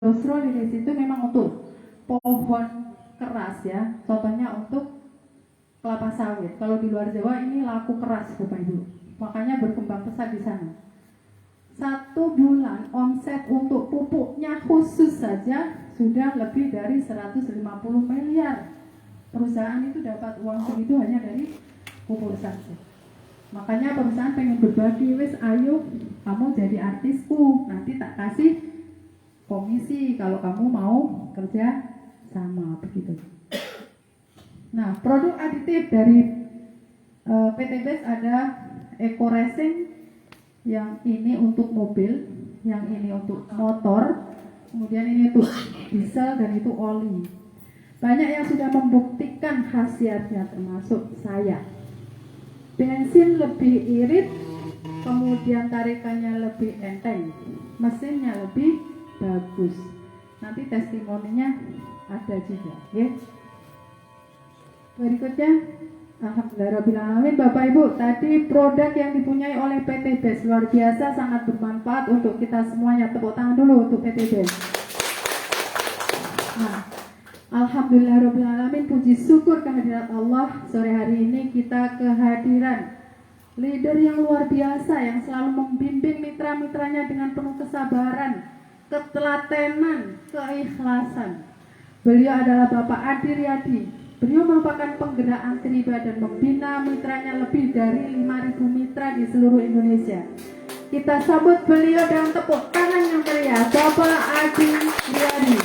Dendrosrolilis itu memang untuk pohon keras ya, contohnya untuk kelapa sawit. Kalau di luar Jawa ini laku keras Bapak Ibu, makanya berkembang pesat di sana. 1 bulan omset untuk pupuknya khusus saja sudah lebih dari 150 miliar. Perusahaan itu dapat uang segitu hanya dari pupuk saja. Makanya perusahaan pengen berbagi, wis ayo kamu jadi artisku, nanti tak kasih komisi kalau kamu mau kerja sama begitu. Nah, produk aditif dari PT BES ada Eco Racing, yang ini untuk mobil, yang ini untuk motor, kemudian ini untuk diesel dan itu oli. Banyak yang sudah membuktikan khasiatnya termasuk saya. Bensin lebih irit, kemudian tarikannya lebih enteng, mesinnya lebih bagus. Nanti testimoninya ada juga, ya. Berikutnya, alhamdulillahirobbilalamin, Bapak Ibu, tadi produk yang dipunyai oleh PT BES luar biasa, sangat bermanfaat untuk kita semuanya. Tepuk tangan dulu untuk PT BES. Nah, alhamdulillahirobbilalamin, puji syukur kehadirat Allah. Sore hari ini kita kehadiran leader yang luar biasa yang selalu membimbing mitra-mitranya dengan penuh kesabaran, ketelatenan, keikhlasan. Beliau adalah Bapak Adi Riyadi. Beliau merupakan penggerak Antriba dan membina mitranya lebih dari 5.000 mitra di seluruh Indonesia. Kita sambut beliau dengan tepuk tangan yang meriah, Bapak Adi Riyadi.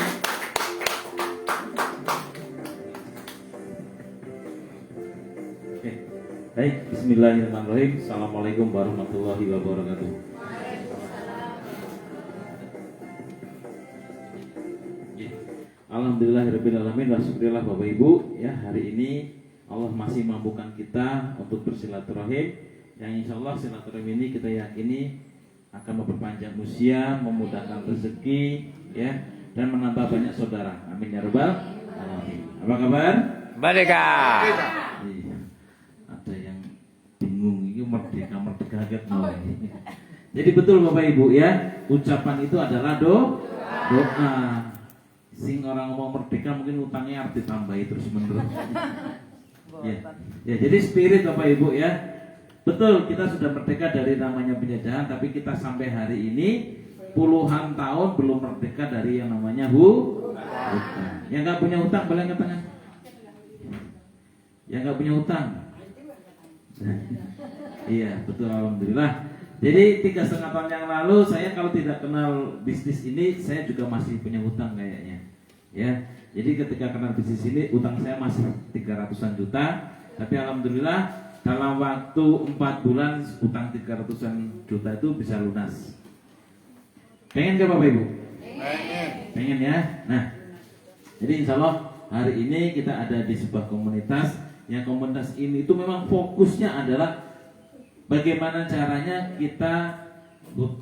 Baik, bismillahirrahmanirrahim. Assalamualaikum warahmatullahi wabarakatuh. Alhamdulillahirrahmanirrahim. Wasyukurillah Bapak Ibu, ya, hari ini Allah masih mampukan kita untuk bersilaturahim, yang insya Allah silaturahim ini kita yakini akan memperpanjang usia, memudahkan rezeki, ya, dan menambah banyak saudara. Amin ya rabbal alamin. Apa kabar? Merdeka. Iya. Ada yang bingung, ini merdeka gitu. Jadi betul Bapak Ibu, ya, ucapan itu adalah doa. Sing orang ngomong merdeka mungkin utangnya harus ditambahi terus menerus. Ya, jadi spirit Bapak Ibu, ya. Betul, kita sudah merdeka dari namanya penjajahan, tapi kita sampai hari ini puluhan tahun belum merdeka dari yang namanya hutang. Yang nggak punya hutang boleh angkat tangan. Yang nggak punya hutang. Iya, betul, alhamdulillah. Jadi 3,5 tahun yang lalu saya kalau tidak kenal bisnis ini, saya juga masih punya hutang kayaknya. Ya, jadi ketika kenal bisnis ini, utang saya masih 300-an juta. Tapi alhamdulillah dalam waktu 4 bulan utang 300-an juta itu bisa lunas. Pengen gak Bapak Ibu? Pengen ya. Nah, jadi insya Allah hari ini kita ada di sebuah komunitas. Yang komunitas ini itu memang fokusnya adalah bagaimana caranya kita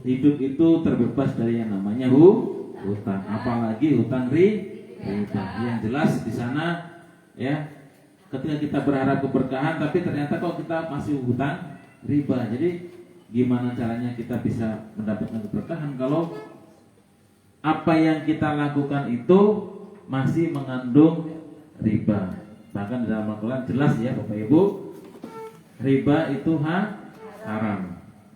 hidup itu terbebas dari yang namanya hutang, apalagi hutang riba. Yang jelas di sana, ya, ketika kita berharap keberkahan, tapi ternyata kok kita masih hutang riba. Jadi gimana caranya kita bisa mendapatkan keberkahan kalau apa yang kita lakukan itu masih mengandung riba. Bahkan di dalam Al-Quran jelas ya Bapak Ibu, riba itu haram,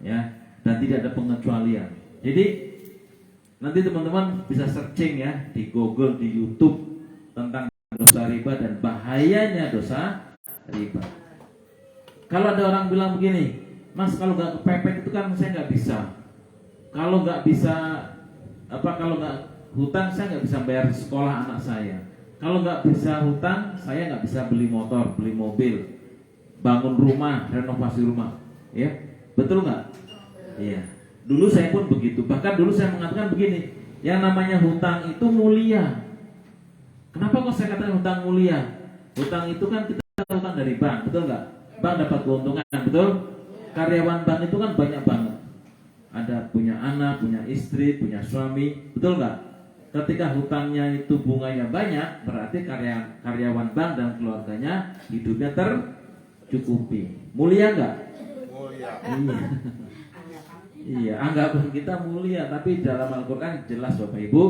ya, dan tidak ada pengecualian. Jadi nanti teman-teman bisa searching ya di Google, di YouTube tentang dosa riba dan bahayanya dosa riba. Kalau ada orang bilang begini, Mas, kalau nggak kepepet itu kan saya nggak bisa. Kalau nggak bisa kalau nggak hutang saya nggak bisa bayar sekolah anak saya. Kalau nggak bisa hutang saya nggak bisa beli motor, beli mobil, bangun rumah, renovasi rumah. Ya, betul nggak? Iya. Dulu saya pun begitu. Bahkan dulu saya mengatakan begini, yang namanya hutang itu mulia. Kenapa kok saya katakan hutang mulia? Hutang itu kan kita hutang dari bank, betul nggak? Bank dapat keuntungan, betul? Karyawan bank itu kan banyak banget. Ada punya anak, punya istri, punya suami, betul nggak? Ketika hutangnya itu bunganya banyak, berarti karyawan bank dan keluarganya hidupnya tercukupi. Mulia nggak? Mulia. Iya. Iya, anggapan kita mulia, tapi dalam Al-Quran jelas Bapak Ibu,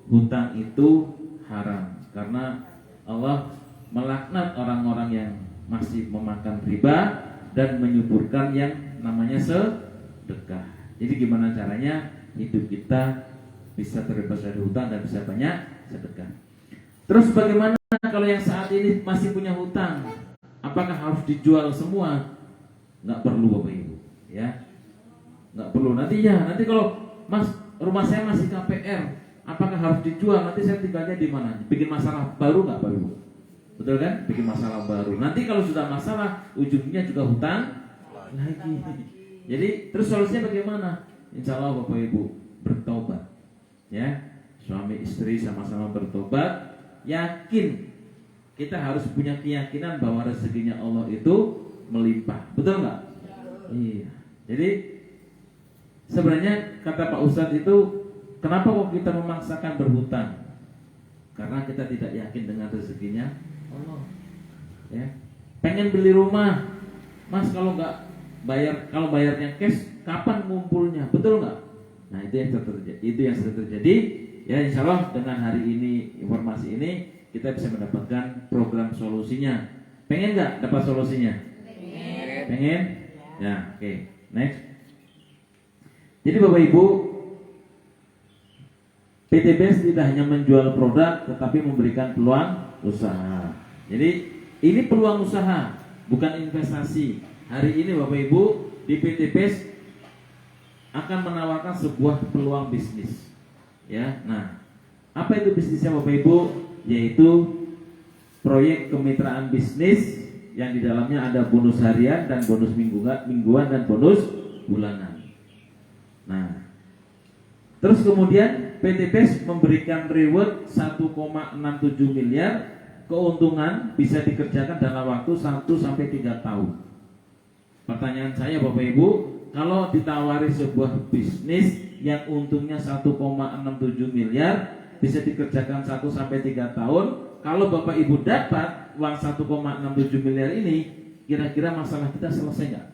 hutang itu haram, karena Allah melaknat orang-orang yang masih memakan riba dan menyuburkan yang namanya sedekah. Jadi gimana caranya hidup kita bisa terbebas dari hutang dan bisa banyak sedekah. Terus bagaimana kalau yang saat ini masih punya hutang? Apakah harus dijual semua? Nggak perlu Bapak Ibu, ya. Nggak perlu. Nanti kalau Mas, rumah saya masih KPR, apakah harus dijual? Nanti saya tinggalnya di mana? Bikin masalah baru nggak Bapak Ibu? Betul kan? Bikin masalah baru. Nanti kalau sudah masalah, ujungnya juga hutang lagi. Jadi terus solusinya bagaimana? Insya Allah Bapak Ibu bertobat, ya. Suami istri sama-sama bertobat. Yakin, kita harus punya keyakinan bahwa rezekinya Allah itu melimpah, betul nggak? Iya. Jadi sebenarnya kata Pak Ustadz itu, kenapa kok kita memaksakan berhutang? Karena kita tidak yakin dengan rezekinya Allah. Ya, pengen beli rumah, Mas, kalau nggak bayar, kalau bayarnya cash, kapan ngumpulnya? Betul nggak? Nah itu yang terjadi, itu yang sudah terjadi. Ya, insya Allah dengan hari ini, informasi ini, kita bisa mendapatkan program solusinya. Pengen nggak dapat solusinya? Pengen? Ya, oke. Next. Jadi Bapak Ibu, PTBS tidak hanya menjual produk, tetapi memberikan peluang usaha. Jadi ini peluang usaha, bukan investasi. Hari ini Bapak Ibu di PTBS akan menawarkan sebuah peluang bisnis. Ya, nah, apa itu bisnisnya Bapak Ibu? Yaitu proyek kemitraan bisnis yang di dalamnya ada bonus harian dan bonus mingguan dan bonus bulanan. Nah, terus kemudian PTBS memberikan reward 1,67 miliar, keuntungan bisa dikerjakan dalam waktu 1 sampai 3 tahun. Pertanyaan saya Bapak Ibu, kalau ditawari sebuah bisnis yang untungnya 1,67 miliar bisa dikerjakan 1 sampai 3 tahun, kalau Bapak Ibu dapat uang 1,67 miliar ini, kira-kira masalah kita selesai nggak?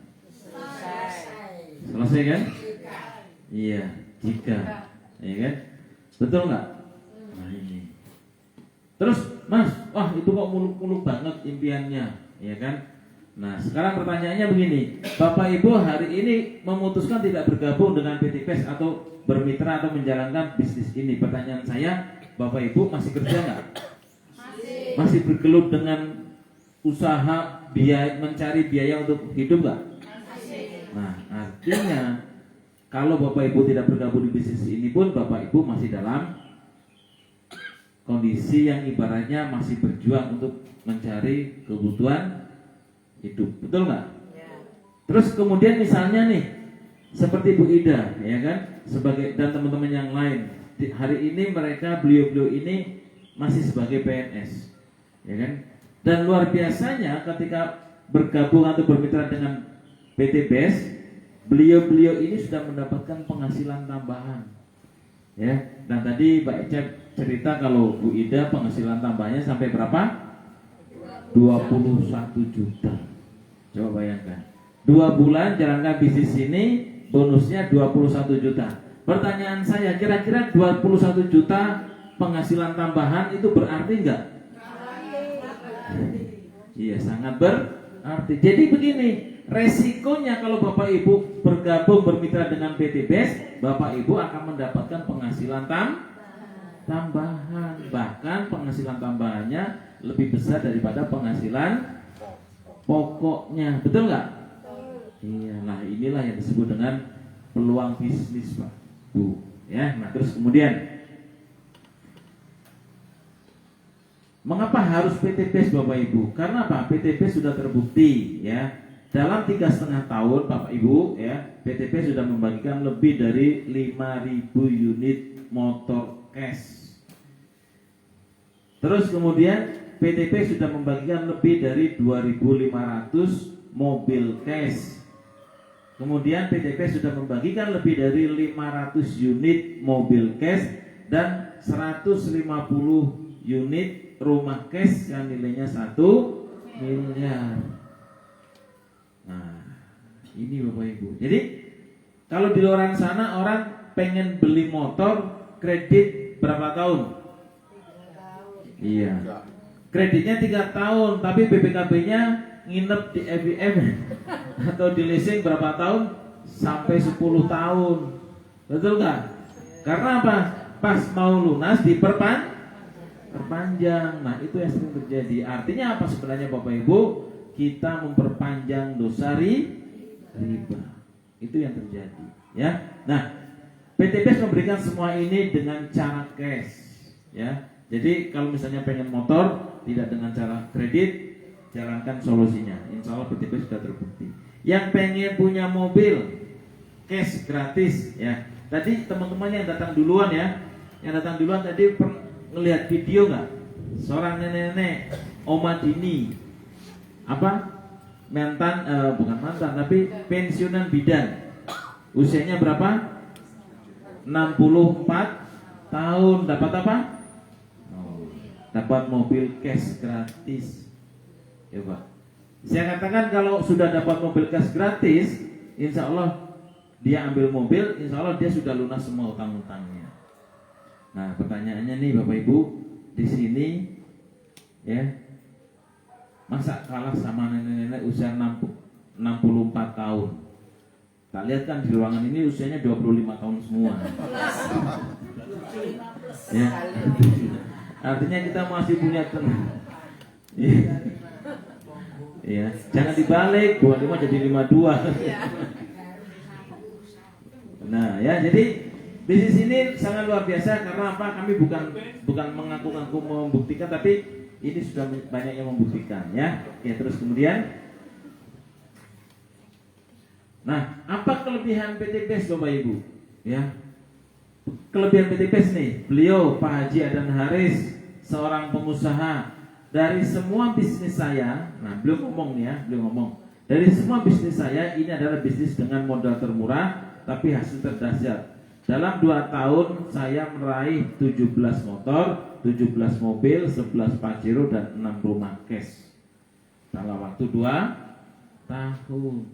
Selesai kan? Iya, jika, ya kan? Betul nggak? Nah ini. Terus, Mas, wah itu kok muluk-muluk banget impiannya, ya kan? Nah, sekarang pertanyaannya begini, Bapak Ibu hari ini memutuskan tidak bergabung dengan PTBS atau bermitra atau menjalankan bisnis ini. Pertanyaan saya, Bapak Ibu masih kerja nggak? Masih bergelut dengan usaha biaya, mencari biaya untuk hidup nggak? Nah, artinya kalau Bapak Ibu tidak bergabung di bisnis ini pun Bapak Ibu masih dalam kondisi yang ibaratnya masih berjuang untuk mencari kebutuhan hidup, betul nggak? Ya. Terus kemudian misalnya nih, seperti Bu Ida, ya kan, sebagai dan teman-teman yang lain, hari ini mereka beliau-beliau ini masih sebagai PNS, ya kan? Dan luar biasanya ketika bergabung atau bermitra dengan PTBS, beliau-beliau ini sudah mendapatkan penghasilan tambahan, ya. Dan tadi Mbak Ecep cerita kalau Bu Ida penghasilan tambahnya sampai berapa? 21 juta. Coba bayangkan, 2 bulan jalankan bisnis ini, bonusnya 21 juta. Pertanyaan saya, kira-kira 21 juta penghasilan tambahan itu berarti enggak? Iya, sangat berarti. Jadi begini, resikonya kalau Bapak Ibu bergabung bermitra dengan PTBS, Bapak Ibu akan mendapatkan penghasilan tambahan. Bahkan penghasilan tambahannya lebih besar daripada penghasilan pokoknya, betul nggak? Iya, nah inilah yang disebut dengan peluang bisnis Pak Bu. Ya, nah terus kemudian, mengapa harus PTBS Bapak Ibu? Karena apa? PTBS sudah terbukti ya, dalam 3,5 tahun Bapak Ibu ya, PTBS sudah membagikan lebih dari 5.000 unit motor cash. Terus kemudian PTBS sudah membagikan lebih dari 2.500 mobil cash. Kemudian PTBS sudah membagikan lebih dari 500 unit mobil cash dan 150 unit rumah cash yang nilainya 1 miliar. Nah, ini Bapak Ibu. Jadi kalau di luar sana orang pengen beli motor kredit berapa tahun? Iya. Kreditnya 3 tahun, tapi BPKB-nya nginep di FIM atau di leasing berapa tahun? Sampai 10 tahun. Betul nggak? Karena apa? Pas mau lunas perpanjang. Nah, itu yang sering terjadi. Artinya apa sebenarnya Bapak Ibu? Kita memperpanjang dosa riba. Itu yang terjadi, ya. Nah, PTBS memberikan semua ini dengan cara cash, ya. Jadi kalau misalnya pengen motor tidak dengan cara kredit, jalankan solusinya. Insya Allah PTBS sudah terbukti. Yang pengen punya mobil cash gratis, ya. Tadi teman-teman yang datang duluan ya, yang datang duluan tadi ngelihat video nggak? Seorang nenek-nenek Oma Dini, bukan mantan tapi pensiunan bidan. Usianya berapa? 64 tahun. Dapat apa? Dapat mobil cash gratis. Ya Pak. Saya katakan kalau sudah dapat mobil cash gratis, insya Allah dia ambil mobil, insya Allah dia sudah lunas semua utang-utangnya. Nah, pertanyaannya nih Bapak Ibu, di sini ya, masa kalah sama nenek-nenek usia 64 tahun? Tak lihat kan di ruangan ini usianya 25 tahun semua. Ya. Artinya kita masih punya ya, jangan dibalik 25 jadi 52. Nah, ya, jadi bisnis ini sangat luar biasa karena apa? Kami bukan mengaku-ngaku membuktikan, tapi ini sudah banyak yang membuktikan, ya. Ya, terus kemudian, nah, apa kelebihan PTBS Bapak Ibu? Ya, kelebihan PTBS nih, beliau Pak Haji Adan Haris, seorang pengusaha. Dari semua bisnis saya, nah beliau ngomong dari semua bisnis saya ini adalah bisnis dengan modal termurah tapi hasil terdahsyat. Dalam 2 tahun saya meraih 17 motor, 17 mobil, 11 Pajero dan 6 rumah cash dalam waktu 2 tahun.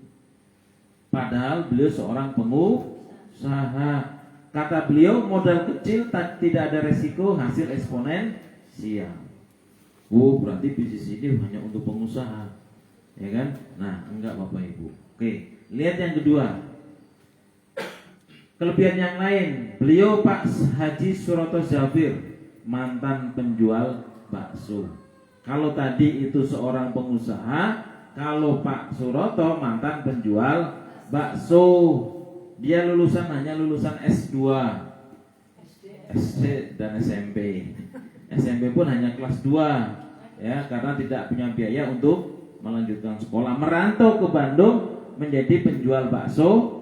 Padahal beliau seorang pengusaha. Kata beliau, modal kecil tidak ada resiko, hasil eksponensial. Berarti bisnis ini hanya untuk pengusaha, ya kan? Nah, enggak Bapak Ibu. Oke, lihat yang kedua. Kelebihan yang lain, beliau Pak Haji Suroto Zafir, mantan penjual bakso. Kalau tadi itu seorang pengusaha, kalau Pak Suroto mantan penjual bakso. Dia hanya lulusan S2, SD dan SMP. SMP pun hanya kelas 2, ya, karena tidak punya biaya untuk melanjutkan sekolah. Merantau ke Bandung menjadi penjual bakso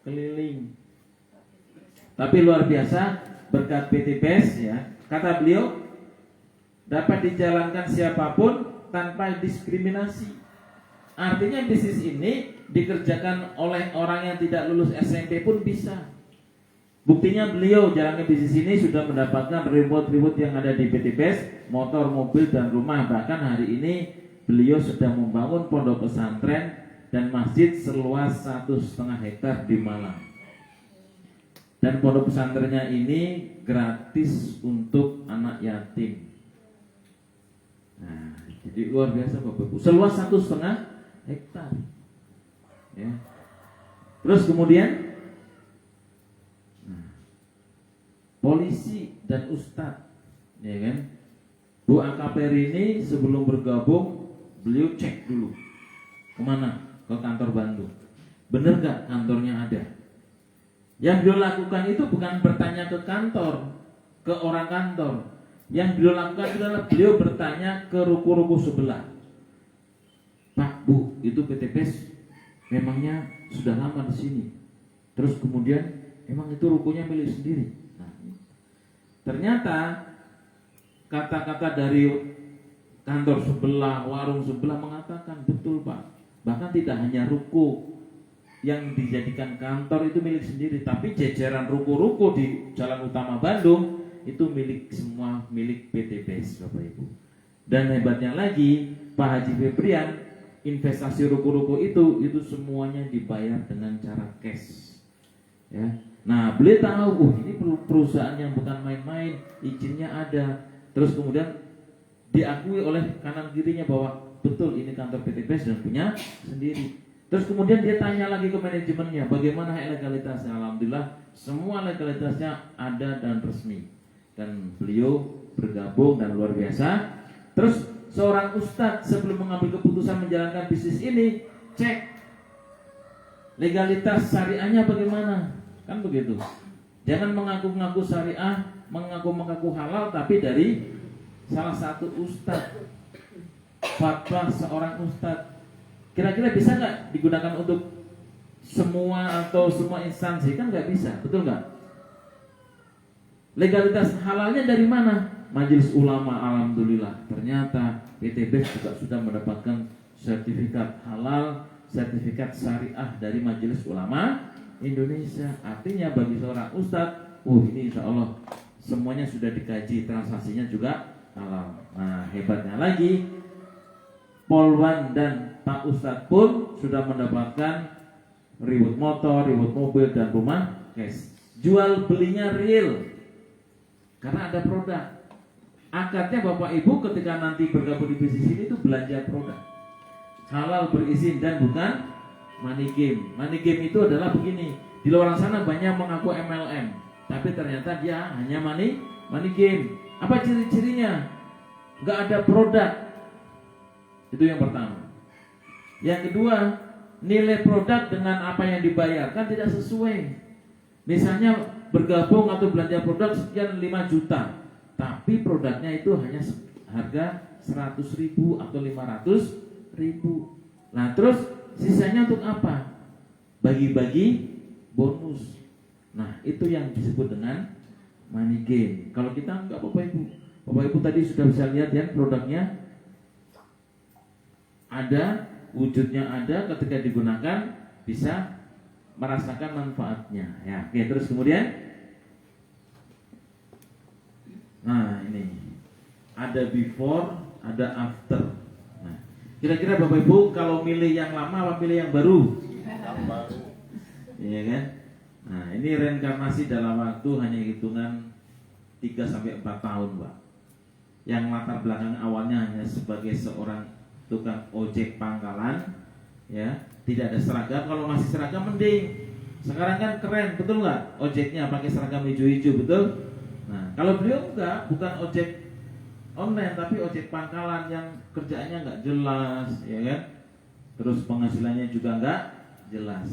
keliling. Tapi luar biasa berkat PTBS, ya. Kata beliau, dapat dijalankan siapapun tanpa diskriminasi. Artinya bisnis ini dikerjakan oleh orang yang tidak lulus SMP pun bisa. Buktinya beliau jalankan bisnis ini sudah mendapatkan reward yang ada di PTBS, motor, mobil, dan rumah. Bahkan hari ini beliau sedang membangun pondok pesantren dan masjid seluas 1,5 hektar di Malang. Dan pondok pesantrennya ini gratis untuk anak yatim. Nah, jadi luar biasa Bapak Ibu. Seluas 1,5 hektar. Ya. Terus kemudian polisi dan ustadz, ya kan? Bu AKPR ini sebelum bergabung beliau cek dulu kemana? Ke kantor Bandung. Bener gak kantornya ada? Yang beliau lakukan itu bukan bertanya ke kantor, ke orang kantor. Yang beliau lakukan adalah beliau bertanya ke ruko-ruko sebelah. Pak, Bu, itu PTBS memangnya sudah lama di sini. Terus kemudian emang itu rukonya milik sendiri. Ternyata kata-kata dari kantor sebelah, warung sebelah mengatakan betul Pak. Bahkan tidak hanya ruko yang dijadikan kantor itu milik sendiri, tapi jajaran ruko-ruko di Jalan Utama Bandung itu milik semua, milik PTBS Bapak Ibu. Dan hebatnya lagi Pak Haji Febrian, investasi ruko-ruko itu semuanya dibayar dengan cara cash. Ya. Nah, beliau tahu, ini perusahaan yang bukan main-main, izinnya ada. Terus kemudian diakui oleh kanan kirinya bahwa betul ini kantor PT BES dan punya sendiri. Terus kemudian dia tanya lagi ke manajemennya, bagaimana legalitasnya? Alhamdulillah, semua legalitasnya ada dan resmi. Dan beliau bergabung dan luar biasa. Terus seorang ustadz sebelum mengambil keputusan menjalankan bisnis ini, cek legalitas syariahnya bagaimana, kan begitu. Jangan mengaku-ngaku syariah, mengaku-ngaku halal, tapi dari salah satu ustadz, fatwa seorang ustadz, kira-kira bisa nggak digunakan untuk semua atau semua instansi? Kan nggak bisa, betul nggak? Legalitas halalnya dari mana? Majelis Ulama, alhamdulillah. Ternyata PT BES juga sudah mendapatkan sertifikat halal, sertifikat syariah dari Majelis Ulama Indonesia. Artinya bagi seorang ustadz, ini insya Allah semuanya sudah dikaji, transaksinya juga halal. Nah, hebatnya lagi, Polwan dan Pak Ustadz pun sudah mendapatkan reward motor, reward mobil, dan rumah cash. Jual belinya real, karena ada produk. Akadnya Bapak Ibu ketika nanti bergabung di bisnis ini itu belanja produk halal, berizin, dan bukan money game. Money game itu adalah begini, di luar sana banyak mengaku MLM, tapi ternyata dia hanya money game. Apa ciri-cirinya? Nggak ada produk. Itu yang pertama. Yang kedua, nilai produk dengan apa yang dibayarkan tidak sesuai. Misalnya bergabung atau belanja produk sekian 5 juta, tapi produknya itu hanya harga 100.000 atau 500.000. Nah, terus sisanya untuk apa? Bagi-bagi bonus. Nah, itu yang disebut dengan money game. Kalau kita enggak, Bapak Ibu tadi sudah bisa lihat ya, produknya ada, wujudnya ada, ketika digunakan bisa merasakan manfaatnya. Ya, oke, terus kemudian, nah ini ada before, ada after. Nah, kira-kira Bapak Ibu kalau milih yang lama apa pilih yang baru? Iya kan? Nah, ini reinkarnasi dalam waktu hanya hitungan 3-4 tahun, Pak. Yang latar belakang awalnya hanya sebagai seorang tukang ojek pangkalan, ya, tidak ada seragam. Kalau masih seragam mending. Sekarang kan keren, betul nggak? Ojeknya pakai seragam hijau-hijau, betul? Nah, kalau beliau enggak, bukan ojek online, tapi ojek pangkalan yang kerjaannya nggak jelas, ya kan? Terus penghasilannya juga nggak jelas.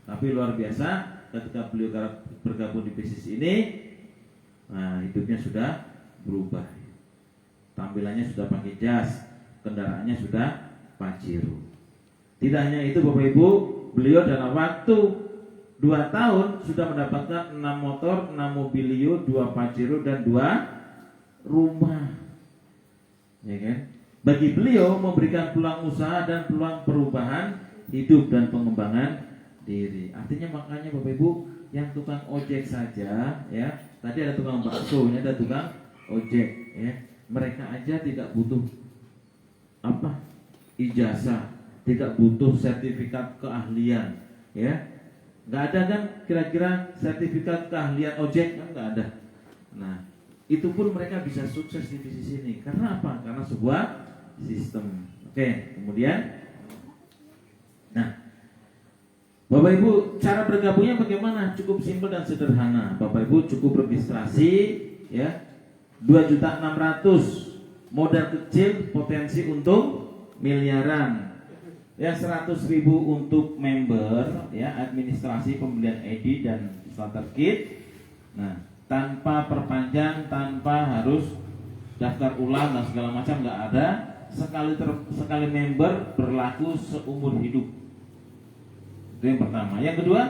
Tapi luar biasa, ketika beliau bergabung di bisnis ini, nah hidupnya sudah berubah. Tampilannya sudah pakai jas, kendaraannya sudah Pajero. Tidak hanya itu Bapak Ibu, beliau dalam waktu 2 tahun sudah mendapatkan 6 motor, 6 mobilio, 2 Pajero, dan 2 rumah. Ya kan? Bagi beliau memberikan peluang usaha dan peluang perubahan hidup dan pengembangan diri. Artinya makanya Bapak Ibu, yang tukang ojek saja, ya, tadi ada tukang bakso, ini ada tukang ojek, ya, mereka aja tidak butuh ijazah, tidak butuh sertifikat keahlian, ya, nggak ada kan kira-kira sertifikat keahlian ojek, kan nggak ada. Nah, itu pun mereka bisa sukses di bisnis ini. Karena apa? Karena sebuah sistem. Oke, kemudian, nah, Bapak Ibu, cara bergabungnya bagaimana? Cukup simpel dan sederhana. Bapak Ibu cukup registrasi, ya, 2.600.000, modal kecil, potensi untung miliaran. Ya, 100.000 untuk member, ya, administrasi, pembelian ID dan starter kit. Nah, tanpa perpanjang, tanpa harus daftar ulang dan segala macam, nggak ada. Sekali member berlaku seumur hidup. Itu yang pertama. Yang kedua,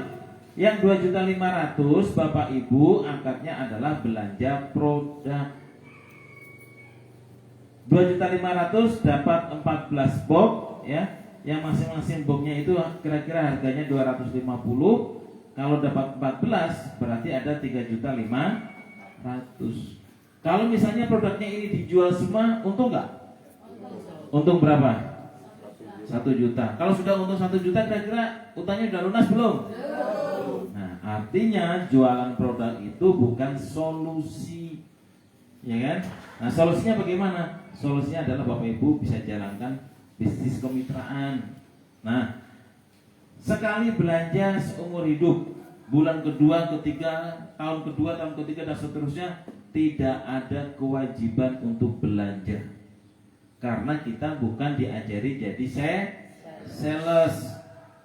yang 2.500.000 Bapak Ibu angkatnya adalah belanja produk. 2.500.000 dapat 14 box, ya. Yang masing-masing boxnya itu kira-kira harganya 250. Kalau dapat 14 berarti ada 3.500.000. Kalau misalnya produknya ini dijual semua, untung nggak? Untung berapa? 1 juta. Kalau sudah untung 1 juta, kira-kira utangnya sudah lunas belum? Nah, Artinya jualan produk itu bukan solusi, ya kan? Nah, solusinya bagaimana? Solusinya adalah Bapak Ibu bisa jalankan bisnis kemitraan. Nah, sekali belanja seumur hidup, bulan kedua, ketiga, tahun kedua, tahun ketiga dan seterusnya tidak ada kewajiban untuk belanja. Karena kita bukan diajari jadi sales.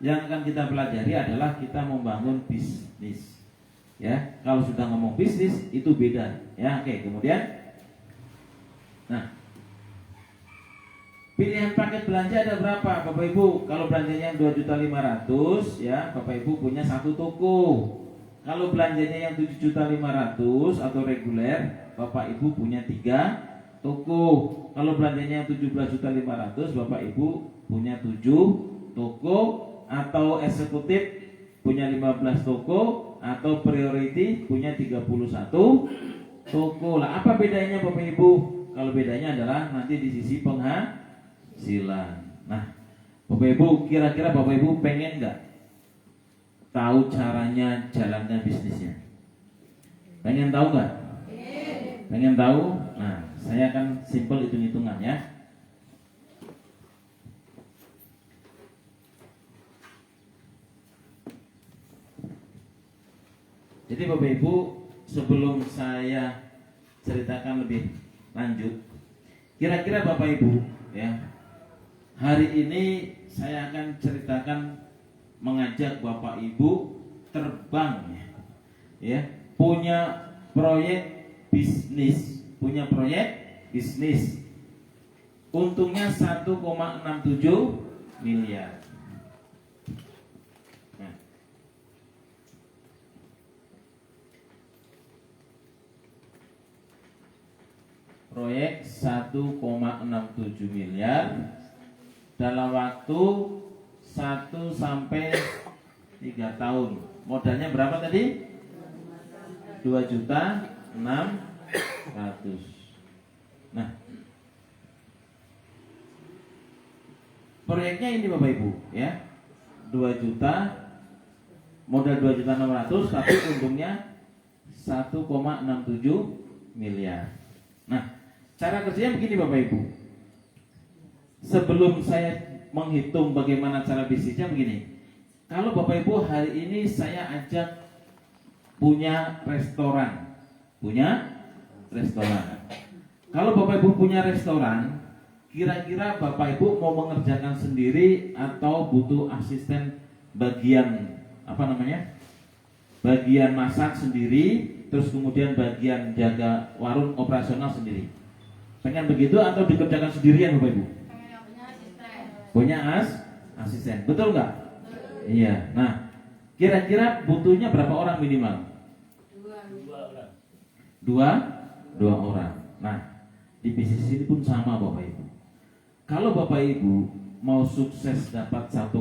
Yang akan kita pelajari adalah kita membangun bisnis. Ya, kalau sudah ngomong bisnis itu beda. Ya, oke. Kemudian, nah, pilihan paket belanja ada berapa, Bapak Ibu? Kalau belanjanya 2.500.000, ya, Bapak Ibu punya satu toko. Kalau belanjanya yang 7.500.000 atau reguler, Bapak Ibu punya 3 toko. Kalau belanjanya yang 17.500.000, Bapak Ibu punya 7 toko. Atau eksekutif punya 15 toko, atau priority punya 31 toko. Lah, apa bedanya Bapak Ibu? Kalau bedanya adalah nanti di sisi penghasilan. Nah, Bapak Ibu, kira-kira Bapak Ibu pengen nggak tahu caranya jalankan bisnisnya? Pengen tahu nggak? Pengen tahu? Nah, saya akan simple hitung-hitungan ya. Jadi Bapak Ibu, sebelum saya ceritakan lebih lanjut, kira-kira Bapak Ibu, ya, hari ini saya akan ceritakan mengajak Bapak Ibu terbang, ya, punya proyek bisnis, untungnya 1,67 miliar. Proyek 1,67 miliar dalam waktu 1 sampai 3 tahun. Modalnya berapa tadi? 2.600.000. Nah, proyeknya ini Bapak Ibu, ya. 2 juta, modal 2.600.000, tapi untungnya 1,67 miliar. Nah, cara kerjanya begini Bapak Ibu. Sebelum saya menghitung bagaimana cara bisnisnya begini. Kalau Bapak Ibu hari ini saya ajak punya restoran. Kalau Bapak Ibu punya restoran, kira-kira Bapak Ibu mau mengerjakan sendiri atau butuh asisten bagian bagian masak sendiri, terus kemudian bagian jaga warung operasional sendiri? Pengen begitu atau dikerjakan sendirian Bapak Ibu? Punya asisten, betul nggak? Iya. Nah, kira-kira butuhnya berapa orang minimal? Dua orang. Nah, di bisnis ini pun sama Bapak Ibu. Kalau Bapak Ibu mau sukses dapat 1,67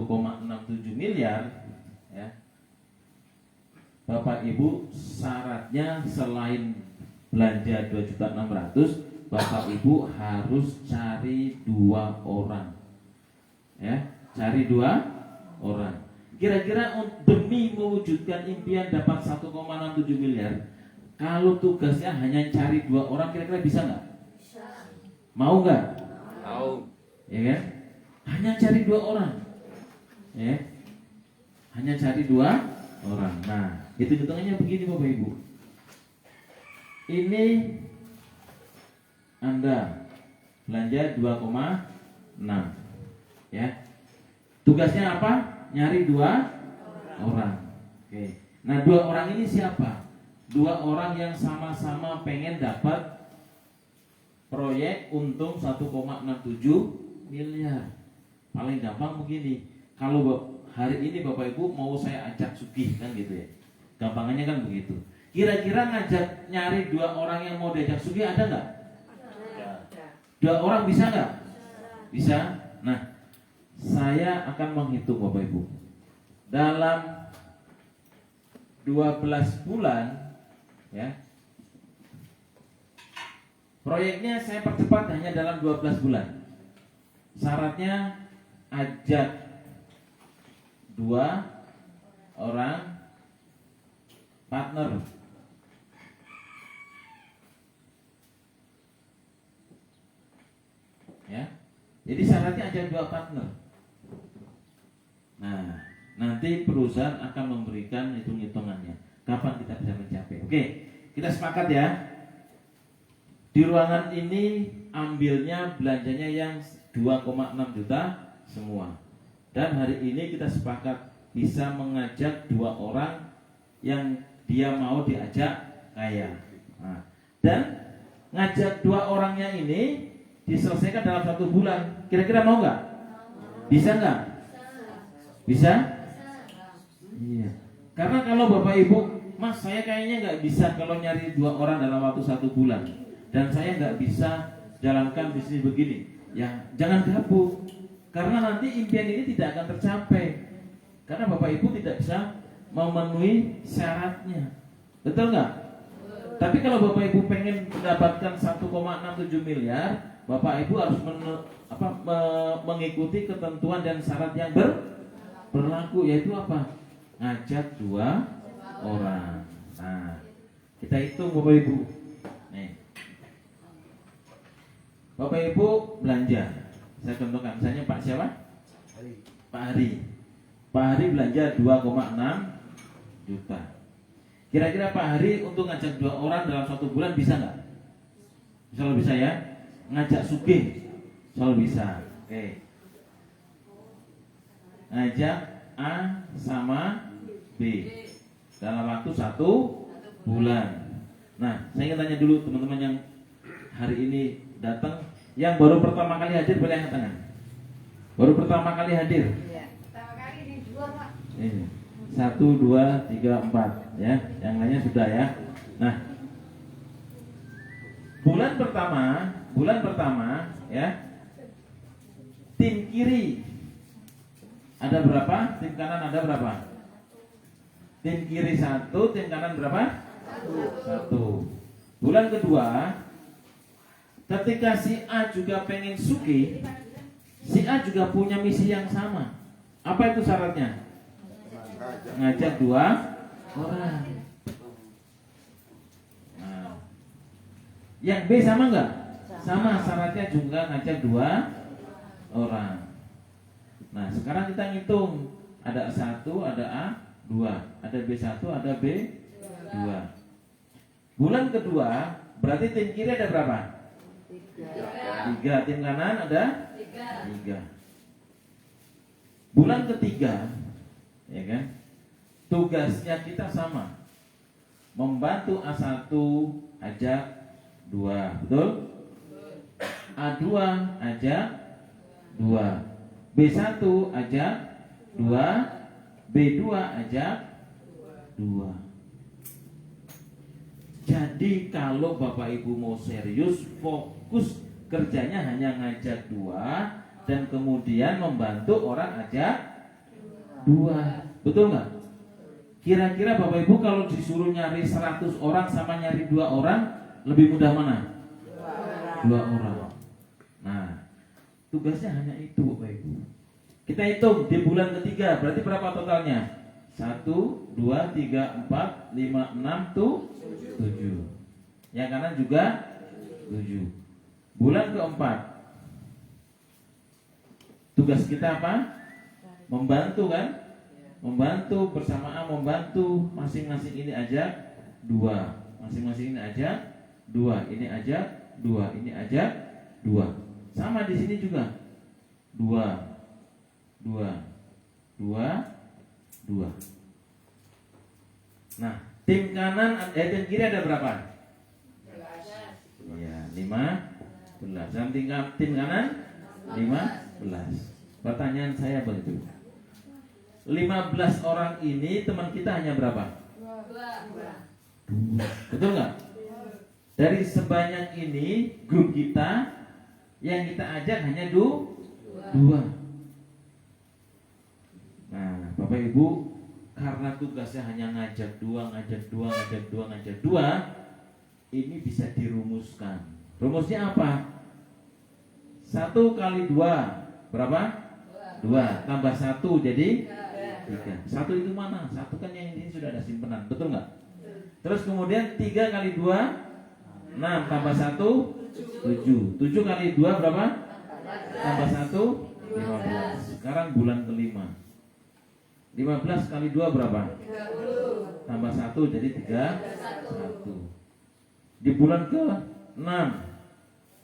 miliar, ya, Bapak Ibu syaratnya selain belanja 2.600.000, Bapak Ibu harus cari 2 orang. Ya, cari 2 orang. Kira-kira demi mewujudkan impian dapat 1,67 miliar, kalau tugasnya hanya cari 2 orang, kira-kira bisa nggak? Bisa. Mau nggak? Mau. Ya kan? Hanya cari 2 orang. Ya. Hanya cari 2 orang. Nah, hitung-hitungannya begini Bapak Ibu. Ini Anda belanja 2,6. Ya. Tugasnya apa? Nyari 2 orang. Oke. Nah, 2 orang ini siapa? 2 orang yang sama-sama pengen dapat proyek untung 1,67 miliar. Paling gampang begini. Kalau hari ini Bapak Ibu mau saya ajak sugih kan gitu ya. Gampangannya kan begitu. Kira-kira ngajak nyari 2 orang yang mau diajak sugih ada nggak? 2 orang bisa nggak? Bisa. Nah, saya akan menghitung Bapak Ibu. Dalam 12 bulan, ya, proyeknya saya percepat hanya dalam 12 bulan. Syaratnya ajak 2 orang partner. Ya. Jadi syaratnya ada 2 partner. Nah, nanti perusahaan akan memberikan hitung-hitungannya. Kapan kita bisa mencapai? Oke, kita sepakat ya. Di ruangan ini ambilnya belanjanya yang 2,6 juta semua. Dan hari ini kita sepakat bisa mengajak 2 orang yang dia mau diajak kaya. Nah, dan ngajak 2 orangnya ini diselesaikan dalam 1 bulan. Kira-kira mau nggak? Bisa nggak? Bisa? Iya. Karena kalau Bapak Ibu, Mas, saya kayaknya nggak bisa kalau nyari 2 orang dalam waktu 1 bulan, dan saya nggak bisa jalankan bisnis begini. Ya, jangan gabung. Karena nanti impian ini tidak akan tercapai. Karena Bapak Ibu tidak bisa memenuhi syaratnya. Betul nggak? Tapi kalau Bapak Ibu pengen mendapatkan 1,67 miliar, Bapak Ibu harus mengikuti ketentuan dan syarat yang berlaku, yaitu apa? Ngajak 2 orang. Nah, kita hitung Bapak Ibu. Nih, Bapak Ibu belanja. Saya contohkan, misalnya Pak siapa? Pak Hari. Pak Hari belanja 2,6 juta. Kira-kira Pak Hari untuk ngajak 2 orang dalam 1 bulan bisa nggak? Insya Allah bisa ya. Ngajak Sugih, selalu bisa. Oke. Ngajak A sama B dalam waktu 1 bulan. Nah, saya ingin tanya dulu teman-teman yang hari ini datang, yang baru pertama kali hadir boleh angkat tangan. Baru pertama kali hadir. Iya, pertama kali di 2 Pak. Ini 1, 2, 3, 4 ya. Yang lainnya sudah ya. Nah, bulan pertama ya, tim kiri ada berapa? Tim kanan ada berapa? Tim kiri 1, tim kanan berapa? 1. Bulan kedua, ketika si A juga pengen sugih, si A juga punya misi yang sama. Apa itu syaratnya? Ngajak 2 orang. Nah, yang B sama nggak? Sama, syaratnya juga ngajak 2 orang. Nah, sekarang kita ngitung. Ada A1, ada A2, ada B1, ada B2. Bulan kedua, berarti tim kiri ada berapa? 3. Tim kanan ada 3. Bulan ketiga, ya kan? Tugasnya kita sama. Membantu A1 ajak 2, betul? A2 ajak 2, B1 ajak 2, B2 ajak 2. Jadi kalau Bapak Ibu mau serius, fokus kerjanya hanya ngajak 2 dan kemudian membantu orang ajak 2. Betul nggak? Kira-kira Bapak Ibu kalau disuruh nyari 100 orang sama nyari 2 orang, lebih mudah mana? 2 orang. Nah, tugasnya hanya itu Bapak Ibu. Kita hitung di bulan ketiga, berarti berapa totalnya? 1, 2, 3, 4, 5, 6, 7. Yang kanan juga 7. Bulan keempat, tugas kita apa? Membantu kan? Membantu bersamaan, membantu masing-masing ini ajak 2. Masing-masing ini ajak 2. Ini ajak 2. Ini ajak 2. Sama di sini juga 2, 2, 2, 2. Nah, tim kanan, tim kiri ada berapa? Ya, 15. Dan tim kanan 15. Pertanyaan saya begitu. 15 orang ini teman kita hanya berapa? 2. Betul nggak? Dari sebanyak ini grup kita yang kita ajak hanya 2. Nah, Bapak Ibu, karena tugasnya hanya ngajak 2, ini bisa dirumuskan. Rumusnya apa? 1 kali 2 berapa? 2 tambah 1 jadi 3. 1 itu mana? 1 kan yang ini sudah ada simpenan, betul nggak? Terus kemudian 3 kali 2 6 tambah 1 7. 7 kali 2 berapa? Tambah 1 15. Sekarang bulan kelima. 15 kali 2 berapa? 30. Tambah 1 jadi 31. Di bulan ke 6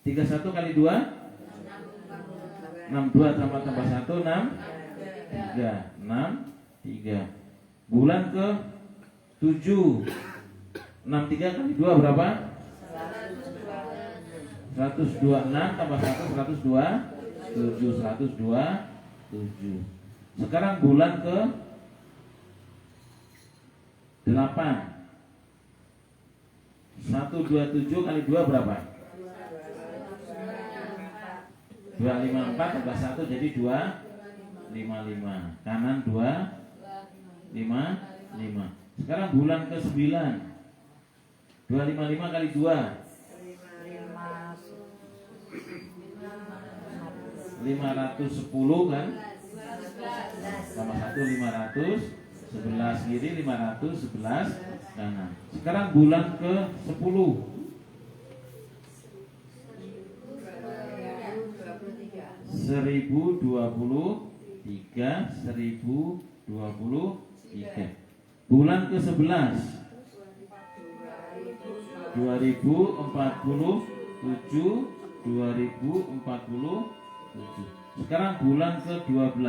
31 kali 2 62 tambah 1 6 3 6 3. Bulan ke 7 63 kali 2 berapa? 126 tambah 1 102 7 127. Sekarang bulan ke 8 127 kali 2 berapa? 254 tambah 1 jadi 255. Kanan 255. Sekarang bulan ke 9 255 kali 2 510 kan? Tambah 1 500 11 kiri 500 11 kanan. Sekarang bulan ke 10 1023 1023. Bulan ke 11 2047 2047. Sekarang bulan ke 12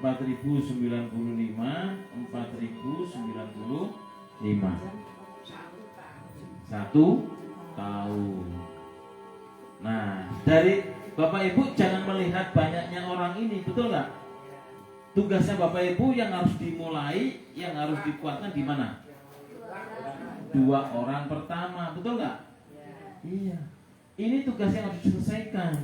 4095 4095 1 tahun. Nah, dari Bapak Ibu jangan melihat banyaknya orang ini, betul nggak? Tugasnya Bapak Ibu yang harus dimulai, yang harus dikuatkan di mana? 2 orang pertama, betul nggak? Iya. Ini tugas yang harus diselesaikan.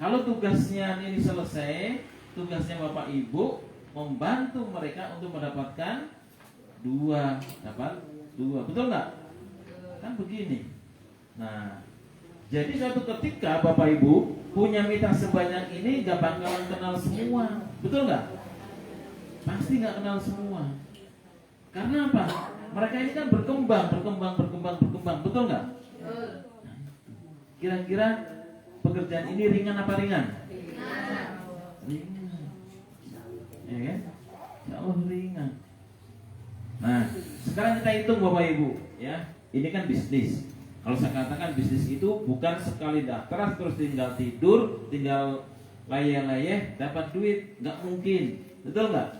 Kalau tugasnya ini selesai, tugasnya Bapak Ibu membantu mereka untuk mendapatkan 2, betul nggak? Kan begini. Nah, jadi suatu ketika Bapak Ibu punya mitra sebanyak ini nggak bakalan kenal semua, betul nggak? Pasti nggak kenal semua. Karena apa? Mereka ini kan berkembang, betul nggak? Kira-kira pekerjaan ini ringan apa ringan? Ringan. Ya kan? Ya Allah ringan. Nah, sekarang kita hitung Bapak Ibu, ya. Ini kan bisnis. Kalau saya katakan bisnis itu bukan sekali daftar terus tinggal tidur, tinggal layeh-layeh dapat duit, nggak mungkin, betul nggak?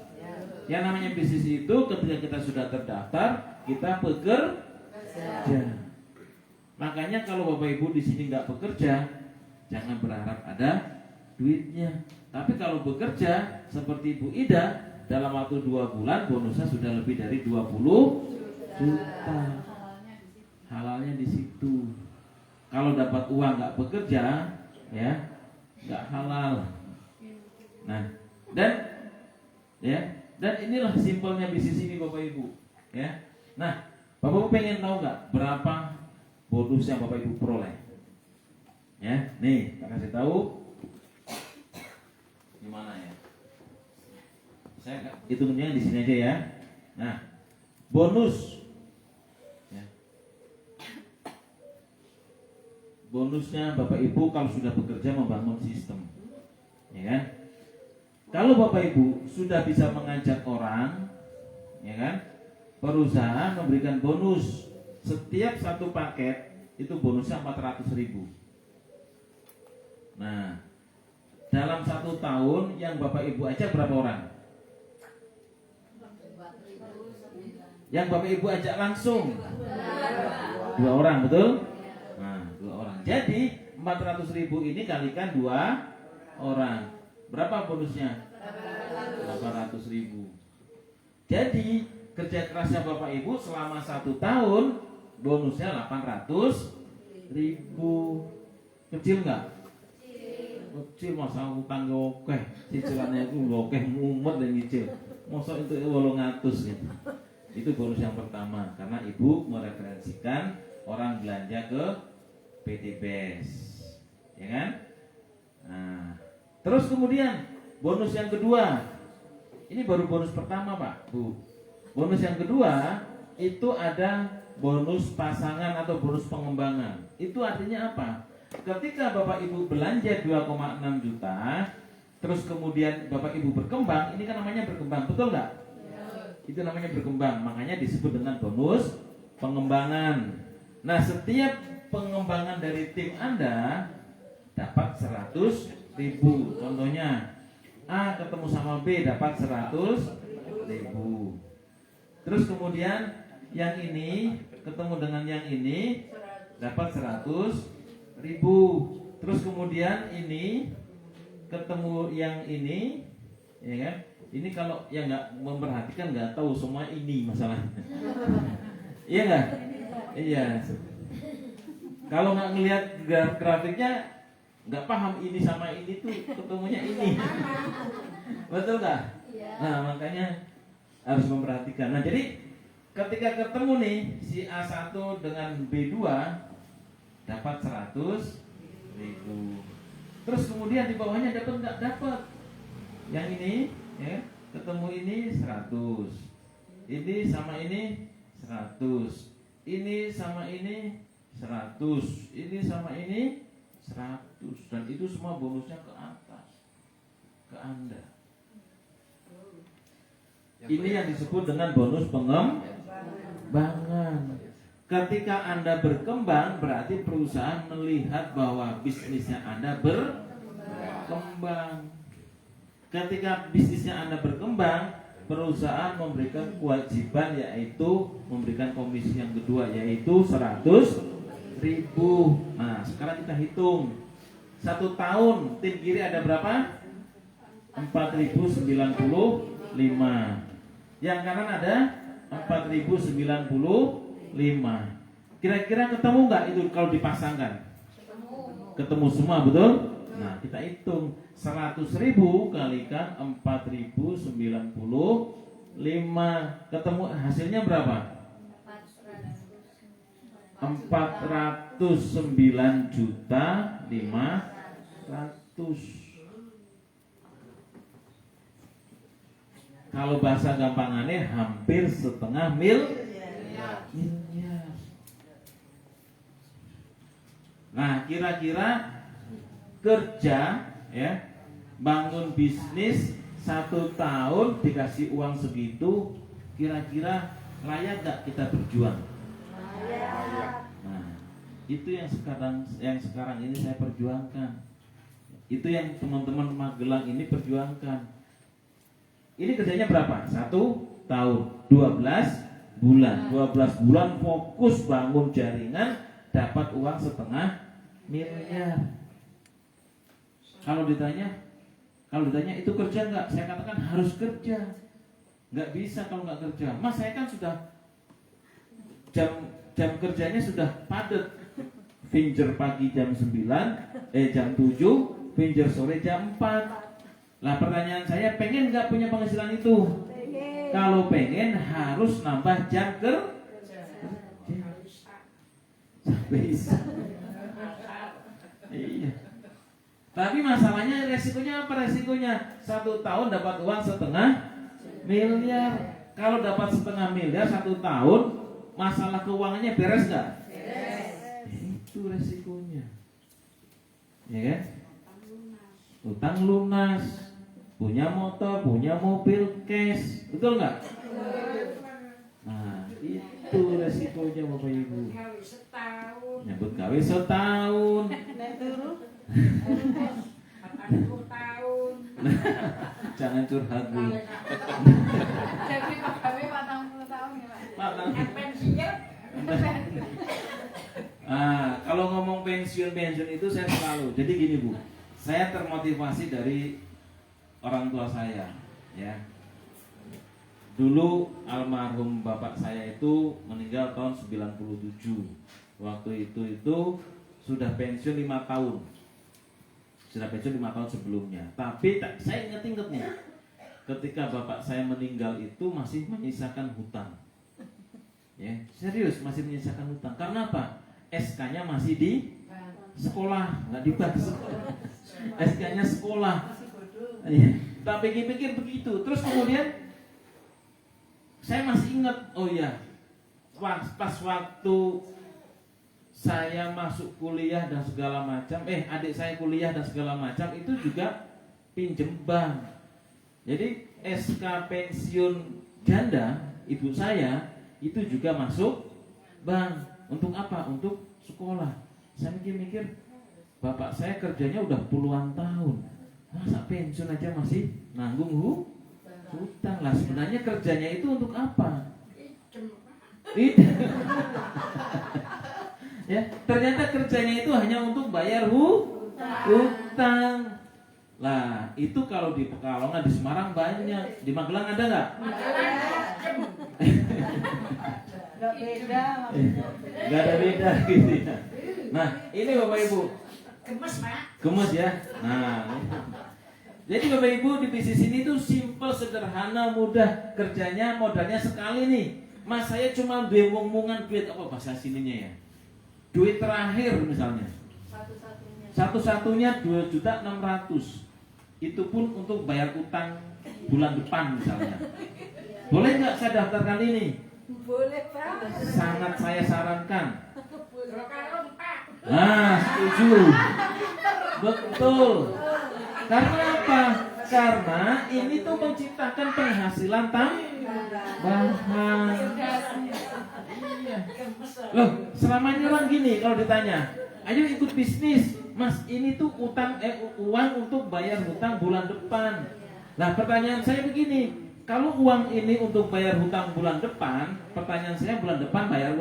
Yang namanya bisnis itu ketika kita sudah terdaftar, kita bekerja. Makanya kalau Bapak Ibu di sini nggak bekerja, jangan berharap ada duitnya. Tapi kalau bekerja seperti Ibu Ida, dalam waktu 2 bulan bonusnya sudah lebih dari 20 juta. Halalnya di situ. Kalau dapat uang nggak bekerja, ya nggak halal. Nah, dan inilah simpelnya bisnis ini Bapak Ibu. Ya, nah Bapak Ibu pengen tahu nggak berapa bonus yang Bapak Ibu peroleh? Ya, nih saya kasih tahu. Gimana ya? Saya hitungnya di sini aja ya. Nah, bonus. Bonusnya Bapak Ibu kalau sudah bekerja membangun sistem, ya kan? Kalau Bapak Ibu sudah bisa mengajak orang, ya kan? Perusahaan memberikan bonus setiap satu paket itu bonusnya 400.000. Nah, dalam 1 tahun yang Bapak Ibu ajak berapa orang? Yang Bapak Ibu ajak langsung 2 orang, betul? Jadi 400.000 ini kalikan 2 orang. Berapa bonusnya? 800.000. Jadi kerja kerasnya Bapak Ibu selama 1 tahun bonusnya 800.000. Kecil nggak? Kecil, masa utang oke. Cicilannya itu oke mumet dan nyicil. Masa itu 800 gitu. Itu bonus yang pertama karena Ibu mereferensikan orang belanja ke PTBS, ya kan? Nah, terus kemudian bonus yang kedua, Ini baru bonus pertama Pak, Bu. Bonus yang kedua itu ada bonus pasangan atau bonus pengembangan. Itu artinya apa? Ketika Bapak Ibu belanja 2,6 juta, terus kemudian Bapak Ibu berkembang, ini kan namanya berkembang, betul nggak? Itu namanya berkembang, makanya disebut dengan bonus pengembangan. Nah, setiap pengembangan dari tim Anda dapat 100.000. Contohnya A ketemu sama B dapat 100.000. Terus kemudian yang ini ketemu dengan yang ini dapat 100.000. Terus kemudian ini ketemu yang ini, ya kan? Ini kalau yang nggak memperhatikan nggak tahu semua ini masalahnya. Iya nggak? Iya. Kalau nggak ngelihat grafiknya nggak paham ini sama ini tuh ketemunya ini. Betul nggak? Nah makanya harus memperhatikan. Nah jadi ketika ketemu nih si A1 dengan B2 dapat 100.000. Terus kemudian di bawahnya dapat nggak dapat? Yang ini ya, ketemu ini 100. Ini sama ini 100. Ini sama ini 100. Ini sama ini 100. Dan itu semua bonusnya ke atas, ke Anda. Ini yang disebut dengan bonus pengembangan. Ketika Anda berkembang, berarti perusahaan melihat bahwa bisnisnya Anda berkembang. Ketika bisnisnya Anda berkembang, perusahaan memberikan kewajiban, yaitu memberikan komisi yang kedua, yaitu 100.000. Nah sekarang kita hitung 1 tahun tim kiri ada berapa? 4.095. Yang kanan ada 4.095. Kira-kira ketemu nggak itu kalau dipasangkan? Ketemu semua, betul? Nah kita hitung 100.000 kalikan 4.095. Ketemu hasilnya berapa? 409.500.000. Kalau bahasa gampangannya hampir setengah miliar. Nah, kira-kira kerja ya, bangun bisnis 1 tahun dikasih uang segitu, kira-kira layak gak kita berjuang? Nah, itu yang sekarang ini saya perjuangkan. Itu yang teman-teman Magelang ini perjuangkan. Ini kerjanya berapa? 1 tahun, 12 bulan. 12 bulan fokus bangun jaringan, dapat uang setengah miliar. Kalau ditanya itu kerja nggak? Saya katakan harus kerja. Nggak bisa kalau nggak kerja. Mas, saya kan sudah jam kerjanya sudah padat. Finger pagi jam 9, jam 7, finger sore jam 4. Lah pertanyaan saya, pengen nggak punya penghasilan itu? Kalau pengen harus nambah jam kerja. Bisa. Iya. Tapi masalahnya resikonya apa? Resikonya 1 tahun dapat uang setengah miliar. Kalau dapat setengah miliar 1 tahun, masalah keuangannya beres nggak? Beres. Itu resikonya. Ya kan? Utang lunas, punya motor, punya mobil cash, betul nggak? Nah, itu resikonya Bapak Ibu. Nyambut gawe setahun. Jangan curhat Bu. Jadi Pak kami 40 tahun ya Pak. Pensiun. Kalau ngomong pensiun itu saya selalu. Jadi gini Bu, saya termotivasi dari orang tua saya, ya. Dulu almarhum bapak saya itu meninggal tahun 97. Waktu itu sudah pensiun 5 tahun. Sudah pensiun 5 tahun sebelumnya. Tapi saya ingat nih, ketika bapak saya meninggal itu masih menyisakan hutang. Ya, serius masih menyisakan hutang. Karena apa? SK-nya masih di sekolah, nggak dibayar sekolah. SK-nya sekolah. Tak pikir-pikir begitu. Terus kemudian saya masih ingat, oh iya, pas waktu saya masuk kuliah dan segala macam, adik saya kuliah dan segala macam itu juga pinjem bank. Jadi SK pensiun janda ibu saya itu juga masuk bank. Untuk apa? Untuk sekolah. Saya mikir-mikir, bapak saya kerjanya udah puluhan tahun, masa pensiun aja masih nanggung hutang lah. Sebenarnya kerjanya itu untuk apa? Ya, ternyata kerjanya itu hanya untuk bayar hutang. Lah, itu kalau di Pekalongan, di Semarang banyak. Di Magelang ada nggak? Nggak beda. Nggak ada beda gitu ya. Nah, ini Bapak Ibu. Gemes, Pak. Gemes ya. Nah, jadi Bapak Ibu di bisnis ini tuh simple, sederhana, mudah. Kerjanya modalnya sekali nih. Mas, saya cuma wong-wongan duit apa bahasa sininya ya? Duit terakhir misalnya. Satu-satunya 2.600.000. Itu pun untuk bayar utang bulan depan misalnya. Boleh nggak saya daftarkan ini? Boleh, Pak. Sangat saya sarankan. Nah, setuju. Betul. Karena apa? Karena ini tuh menciptakan penghasilan tambahan. Iya. Loh, selama ini orang gini kalau ditanya, ayo ikut bisnis, Mas, ini tuh uang untuk bayar hutang bulan depan. Nah, pertanyaan saya begini, kalau uang ini untuk bayar hutang bulan depan, pertanyaan saya bulan depan bayar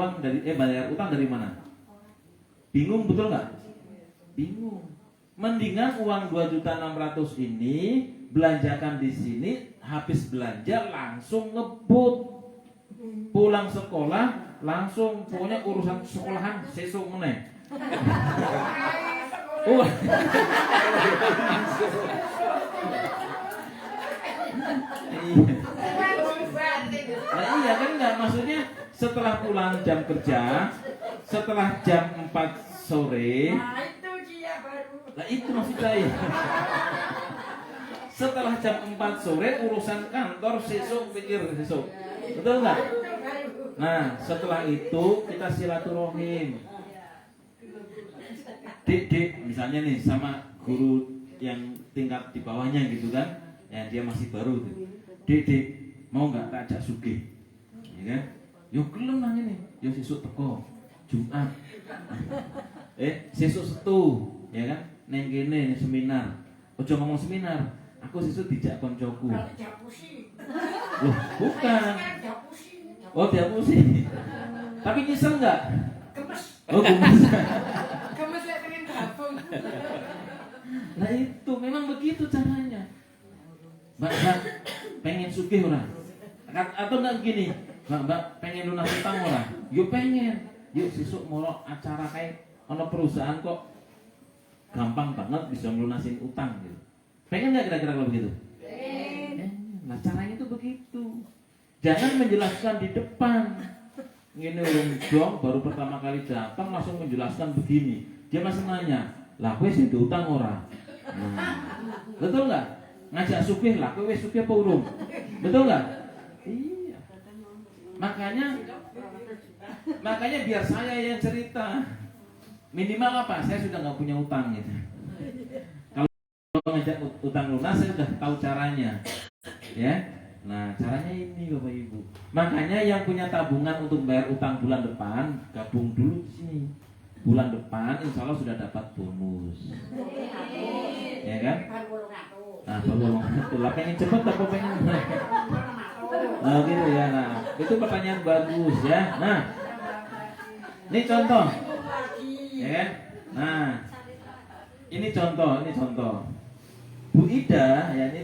utang dari mana? Bingung betul nggak? Bingung. Mendingan uang 2.600.000 ini belanjakan di sini, habis belanja langsung ngebut. Pulang sekolah langsung, pokoknya urusan sekolahan sesuk meneh. Nah, iya kan enggak, maksudnya setelah pulang jam kerja, setelah jam 4 sore. Nah itu maksud saya. Setelah jam 4 sore urusan kantor sesuk, pikir sesuk. Betul enggak? Nah, setelah itu kita silaturahim. Dik, misalnya nih sama guru yang tingkat di bawahnya gitu kan, ya dia masih baru tuh. Dik, mau nggak tak ajak sugih, ya kan? Yo gelem nang ini, yo sesuk teko Jumat. Sesuk Setu, ya kan? Neng kene seminar. Ojo ngomong seminar, aku sesuk dijak koncoku. Loh, bukan. Oh, dia pusing. Tapi nyesel nggak? Gemes. Oh, gemes. Gemes ya pengen gabung. Nah itu memang begitu caranya. Mbak pengen sugih orang? Atau enggak gini, Mbak pengen lunas utang orang? Yuk pengen. Yuk sesuk moro acara kayak ono perusahaan kok gampang banget bisa melunasin utang gitu. Pengen nggak kira-kira kalau begitu? Nah caranya itu begitu. Jangan menjelaskan di depan. Ini orang dong baru pertama kali datang langsung menjelaskan begini. Dia masih nanya, lah kowe sing diutang ora? Betul nggak? Ngajak sugih lah, kowe wis sugih apa urung? Betul nggak? Iya. Makanya biar saya yang cerita. Minimal apa? Saya sudah nggak punya utang gitu. Kalau ngajak utang lunas saya sudah tahu caranya. Ya. Nah, caranya ini Bapak Ibu. Makanya yang punya tabungan untuk bayar utang bulan depan, gabung dulu di sini. Bulan depan insya Allah sudah dapat bonus. Ya kan? Nah, baru lah pengen cepet apa pengen? Nah, gitu ya. Nah, itu pertanyaan bagus ya. Nah, ini contoh. Ya kan? Nah, ini contoh. Bu Ida, ya ini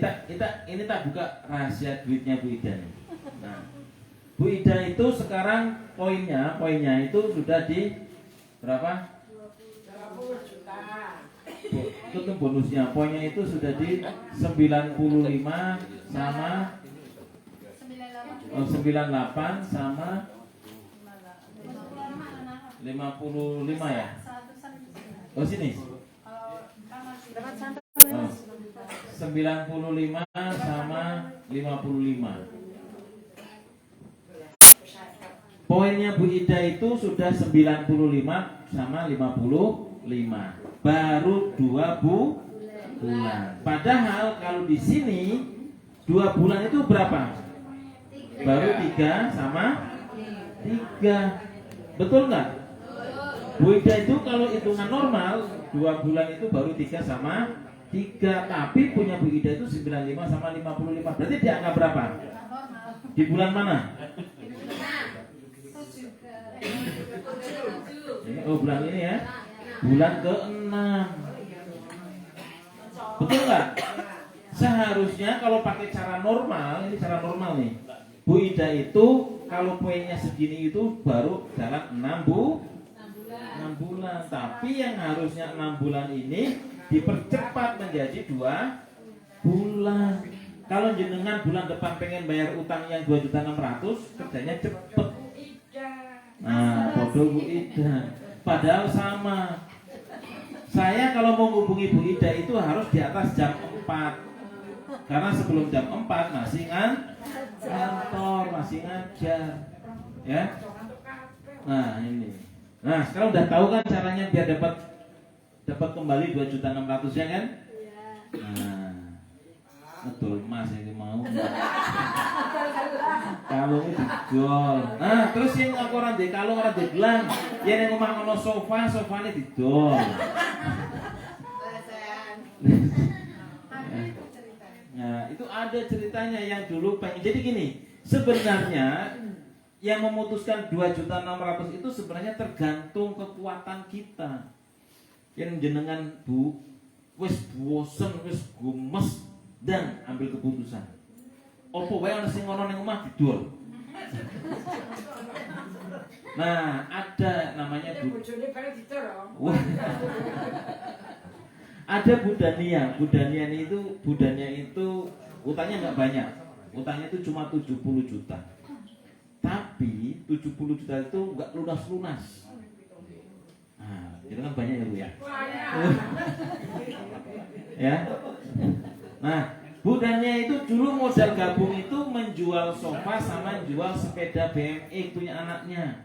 tak buka rahasia duitnya Bu Ida nih. Nah, Bu Ida itu sekarang poinnya itu sudah di berapa? 20 juta. Itu tuh bonusnya, poinnya itu sudah di 95 sama 98 sama 55 ya? Oh sini. 95 95 sama 55. Poinnya Bu Ida itu sudah 95 sama 55. Baru 2 bulan. Padahal kalau di sini 2 bulan itu berapa? Baru 3 sama 3. Betul nggak? Bu Ida itu kalau hitungan normal 2 bulan itu baru 3 sama 3. Tapi punya Bu Ida itu 95 sama 55. Berarti dia angka berapa? Di bulan mana? Oh, bulan ini ya. Bulan ke-6. Betul nggak? Seharusnya kalau pakai cara normal, ini cara normal nih. Bu Ida itu kalau poinnya segini itu baru jalan 6 bulan. Tapi yang harusnya 6 bulan ini dipercepat menjadi 2 bulan. Kalau jenengan bulan depan pengen bayar utang yang 2.600.000, kerjanya cepet. Nah, bodoh Bu Ida. Padahal sama. Saya kalau mau menghubungi Bu Ida itu harus di atas jam 4. Karena sebelum jam 4 masih kantor, masih ngajar. Ya. Nah, ini. Nah, sekarang udah tahu kan caranya biar dapat kembali 2.600.000 ya kan? Nah, betul Mas yang mau. Kalau ini didol. Nah, terus yang aku ora ndek kalung ora ndek gelang, yen ning omah ono sofane didol. Nah, itu ada ceritanya yang dulu pengen. Jadi gini, sebenarnya yang memutuskan 2.600.000 itu sebenarnya tergantung kekuatan kita. Yang jenengan Bu, wis bosen, wis gemes dan ambil keputusan. Opo wae ana sing ngono ning omah didol. Nah, ada namanya ada Budania. Budania itu utangnya nggak banyak. Utangnya itu cuma 70 juta. Tapi 70 juta itu nggak lunas-lunas. Nah, itu kan banyak ya Bu ya. Ya. Nah, Budanya itu dulu modal gabung itu menjual sofa sama jual sepeda BMX punya anaknya.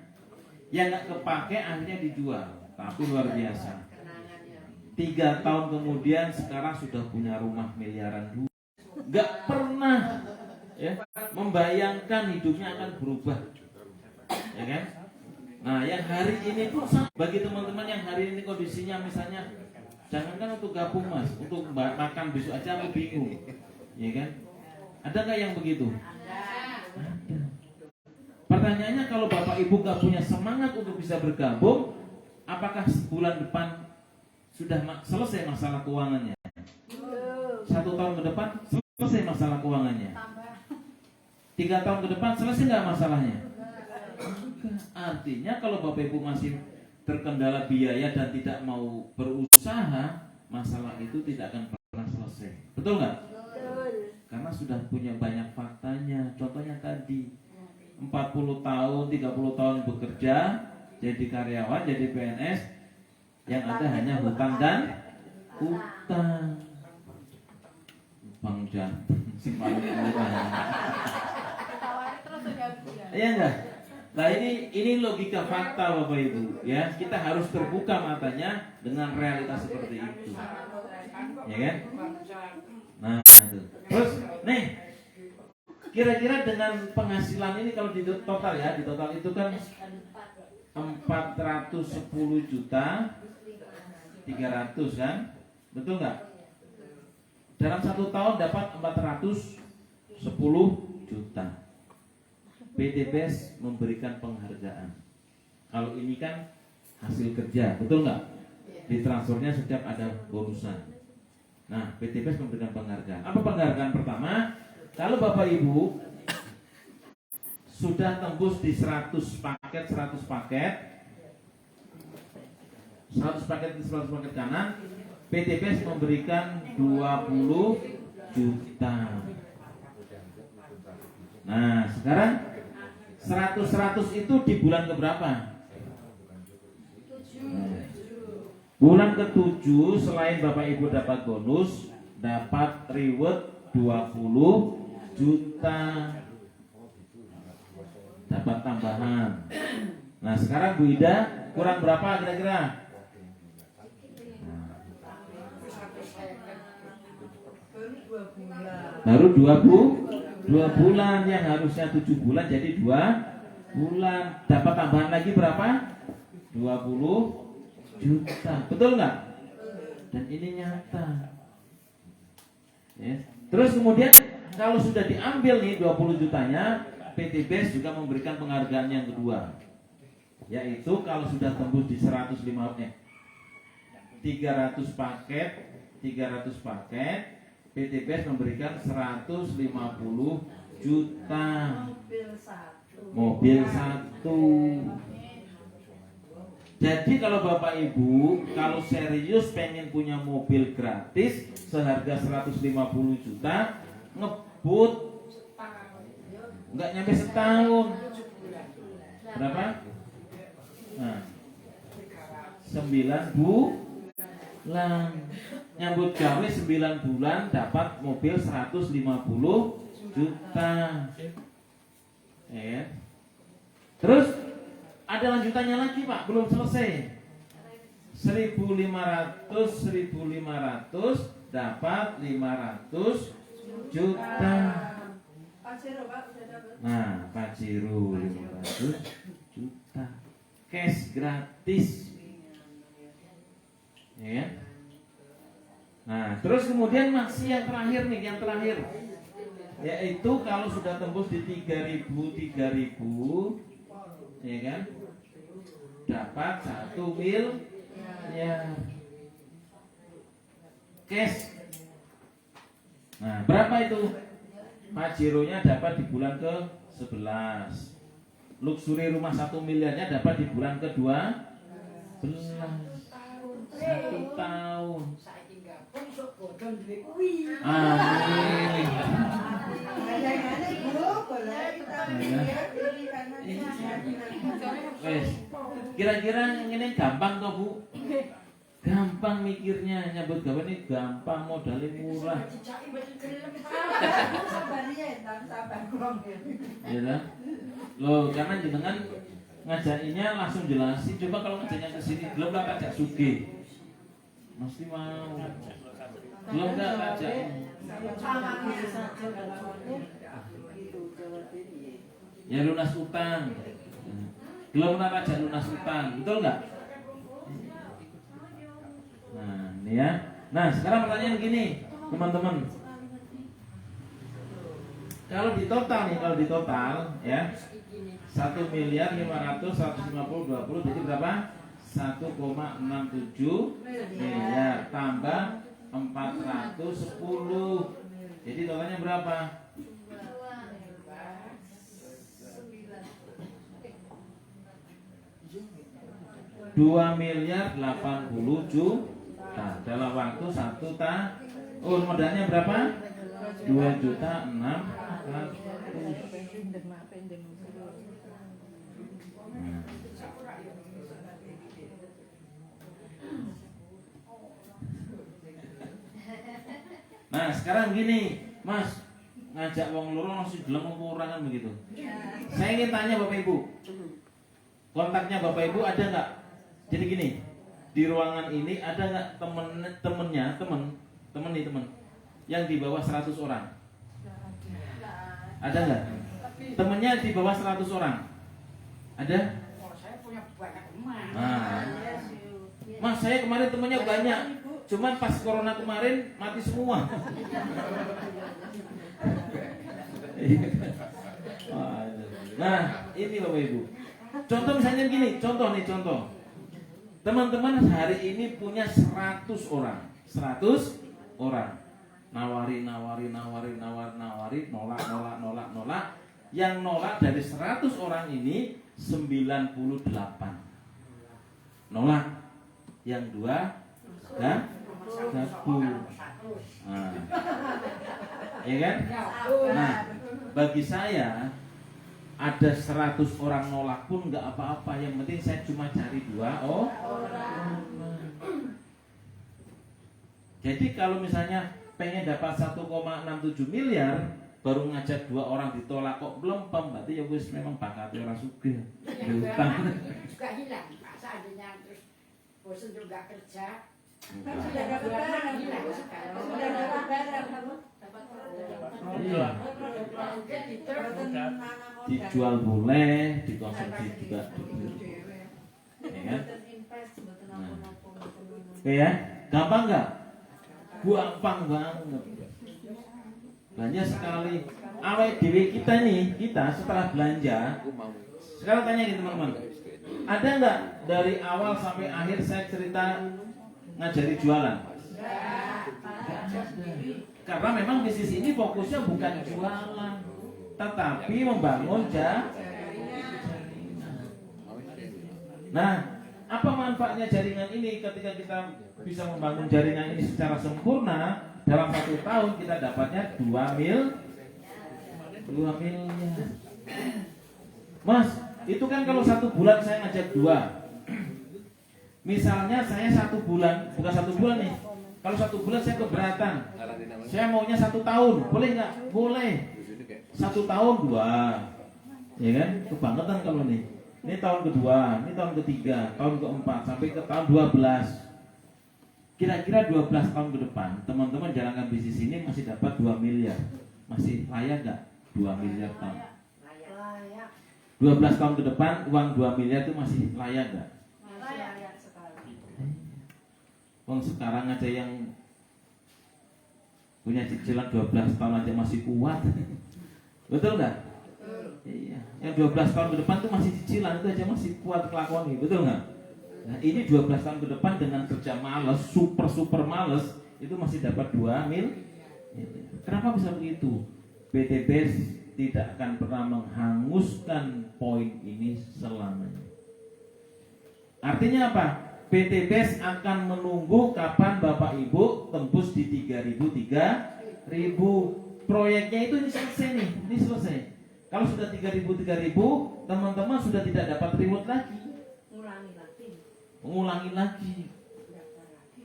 Yang nggak kepake akhirnya dijual. Tapi luar biasa. 3 tahun kemudian sekarang sudah punya rumah miliaran dulu. Nggak pernah ya membayangkan hidupnya akan berubah. Ya kan? Nah, yang hari ini pun bagi teman-teman yang hari ini kondisinya misalnya jangankan untuk gabung Mas, untuk makan besok aja aku bingung. Ya kan? Ada nggak yang begitu? Ada. Pertanyaannya kalau Bapak Ibu nggak punya semangat untuk bisa bergabung, apakah bulan depan sudah selesai masalah keuangannya? 1 tahun ke depan selesai masalah keuangannya? 3 tahun ke depan selesai nggak masalahnya? Artinya kalau Bapak Ibu masih terkendala biaya dan tidak mau berusaha, masalah itu tidak akan pernah selesai. Betul nggak? Karena sudah punya banyak faktanya. Contohnya tadi 40 tahun, 30 tahun bekerja, jadi karyawan, jadi PNS, yang ada hanya hutang dan utang. Bang Jantan si paling murah. Iya enggak? Nah ini logika fakta Bapak Ibu ya. Kita harus terbuka matanya dengan realitas seperti itu. Ya kan? Nah, itu. Terus nih kira-kira dengan penghasilan ini kalau di total ya, di total itu kan 410 juta 300 kan? Betul nggak? Dalam 1 tahun dapat 410 juta. PTBS memberikan penghargaan. Kalau ini kan hasil kerja, betul nggak? Di transfernya setiap ada bonusan. Nah, PTBS memberikan penghargaan. Apa penghargaan pertama? Kalau Bapak Ibu sudah tembus di 100 paket kanan, PTBS memberikan 20 juta. Nah, sekarang 100 itu di bulan keberapa? Bulan ke-7 selain Bapak Ibu dapat bonus, dapat reward 20 juta, dapat tambahan. Nah sekarang Bu Ida kurang berapa kira-kira? Baru 2 bulan, yang harusnya 7 bulan jadi 2 bulan. Dapat tambahan lagi berapa? 20 juta. Betul nggak? Dan ini nyata. Ya. Terus kemudian kalau sudah diambil nih 20 jutanya, PT BES juga memberikan penghargaan yang kedua, yaitu kalau sudah tembus di 300 paket, PT BES memberikan 150 juta mobil satu. Jadi kalau Bapak Ibu kalau serius pengen punya mobil gratis seharga 150 juta, ngebut nggak nyampe setahun. Berapa? Nah, 9 bulan. Nyambut gawe 9 bulan dapat mobil 150 juta. Ya. Terus ada lanjutannya lagi Pak, belum selesai. 1.500 dapat 500 juta. Nah, Pajero 500 juta. Cash gratis. Ya. Nah, terus kemudian masih yang terakhir nih, yaitu kalau sudah tembus di 3.000, ya kan? Dapat 1 miliar cash. Nah, berapa itu? Pajero-nya dapat di bulan ke-11. Luxury rumah 1 miliarnya dapat di bulan ke-12. 1 tahun. Amin. Wes, kira-kira ini gampang toh Bu? Gampang mikirnya, nyambut gawe ini gampang, modalnya murah. Ya lah. Loh, karena jenengan ngajakinya langsung jelasin. Coba kalau ngajaknya ke sini, belum lah kajak sugih. Mesti mau. Belum enggak kajak. Ya lunas utang. Belum lah kajak lunas utang, betul enggak? Nah, ini ya. Nah, sekarang pertanyaan gini, teman-teman. Kalau di total ya 1.500.000, 150, 20 jadi berapa? 1,67 miliar tambah 410. Jadi totalnya berapa? 2.080 juta dalam waktu 1 tahun. Modalnya berapa? 2.600.000. Nah sekarang gini Mas, ngajak wong loro langsung gelem pengurangan begitu. Saya ingin tanya Bapak Ibu, kontaknya Bapak Ibu ada nggak? Jadi gini, di ruangan ini ada nggak temen yang di bawah 100 orang? Ada nggak? Temennya di bawah 100 orang? Ada? Saya punya banyak teman. Nah, Mas saya kemarin temennya banyak, cuman pas corona kemarin mati semua. Nah, ini Bapak Ibu. Contoh misalnya gini, contoh. Teman-teman hari ini punya 100 orang. 100 orang. Nawari, nolak. Yang nolak dari 100 orang ini 98. Nolak. Yang 2 gabung. Nah. Ya kan? Nah, bagi saya ada 100 orang nolak pun nggak apa-apa. Yang penting saya cuma cari 2 orang. Jadi kalau misalnya pengen dapat 1,67 miliar baru ngajak 2 orang ditolak kok belum berarti ya wis memang bakatnya orang sugih. Utang juga hilang. Pak, seandainya terus bosan juga kerja. Kan sudah dapat barang, hilang sudah sekarang. dapat barang, kamu dapat iya. produk. Dijual boleh, dikonsumsi juga. Ya kan? Oke ya, gampang nggak? Gampang banget. Banyak sekali. Awal dewi kita nih, kita setelah belanja. Sekarang tanya nih teman-teman, ada nggak dari awal sampai akhir saya cerita ngajari jualan? Karena memang bisnis ini fokusnya bukan jualan, tetapi membangun jaringan. Nah, apa manfaatnya jaringan ini ketika kita bisa membangun jaringan ini secara sempurna? Dalam 1 tahun kita dapatnya 2 miliar. Mas, itu kan kalau 1 bulan saya ngajak 2. Misalnya saya 1 bulan, bukan 1 bulan nih. Kalau 1 bulan saya keberatan, saya maunya 1 tahun, boleh nggak? Boleh. 1 tahun 2, ya kan? Kebangetan kalau nih. Ini tahun kedua, ini tahun ketiga, tahun keempat, sampai ke tahun 12. Kira-kira 12 tahun ke depan, teman-teman jalankan bisnis ini masih dapat 2 miliar. Masih layak nggak? 2 miliar tahun. 12 tahun ke depan, uang 2 miliar itu masih layak nggak? Layak sekali. Sekarang aja yang punya cicilan 12 tahun aja masih kuat. Betul nggak? Iya. Yang 12 tahun ke depan tuh masih cicilan itu aja masih kuat kelakuan nih, betul nggak? Nah, ini 12 tahun ke depan dengan kerja males, super males, itu masih dapat 2 miliar. Kenapa bisa begitu? PT BES tidak akan pernah menghanguskan poin ini selamanya. Artinya apa? PT BES akan menunggu kapan Bapak Ibu tembus di 3.000. Proyeknya itu ini selesai nih, ini selesai. Kalau sudah 3.000, teman-teman sudah tidak dapat reward lagi. Mengulangi lagi,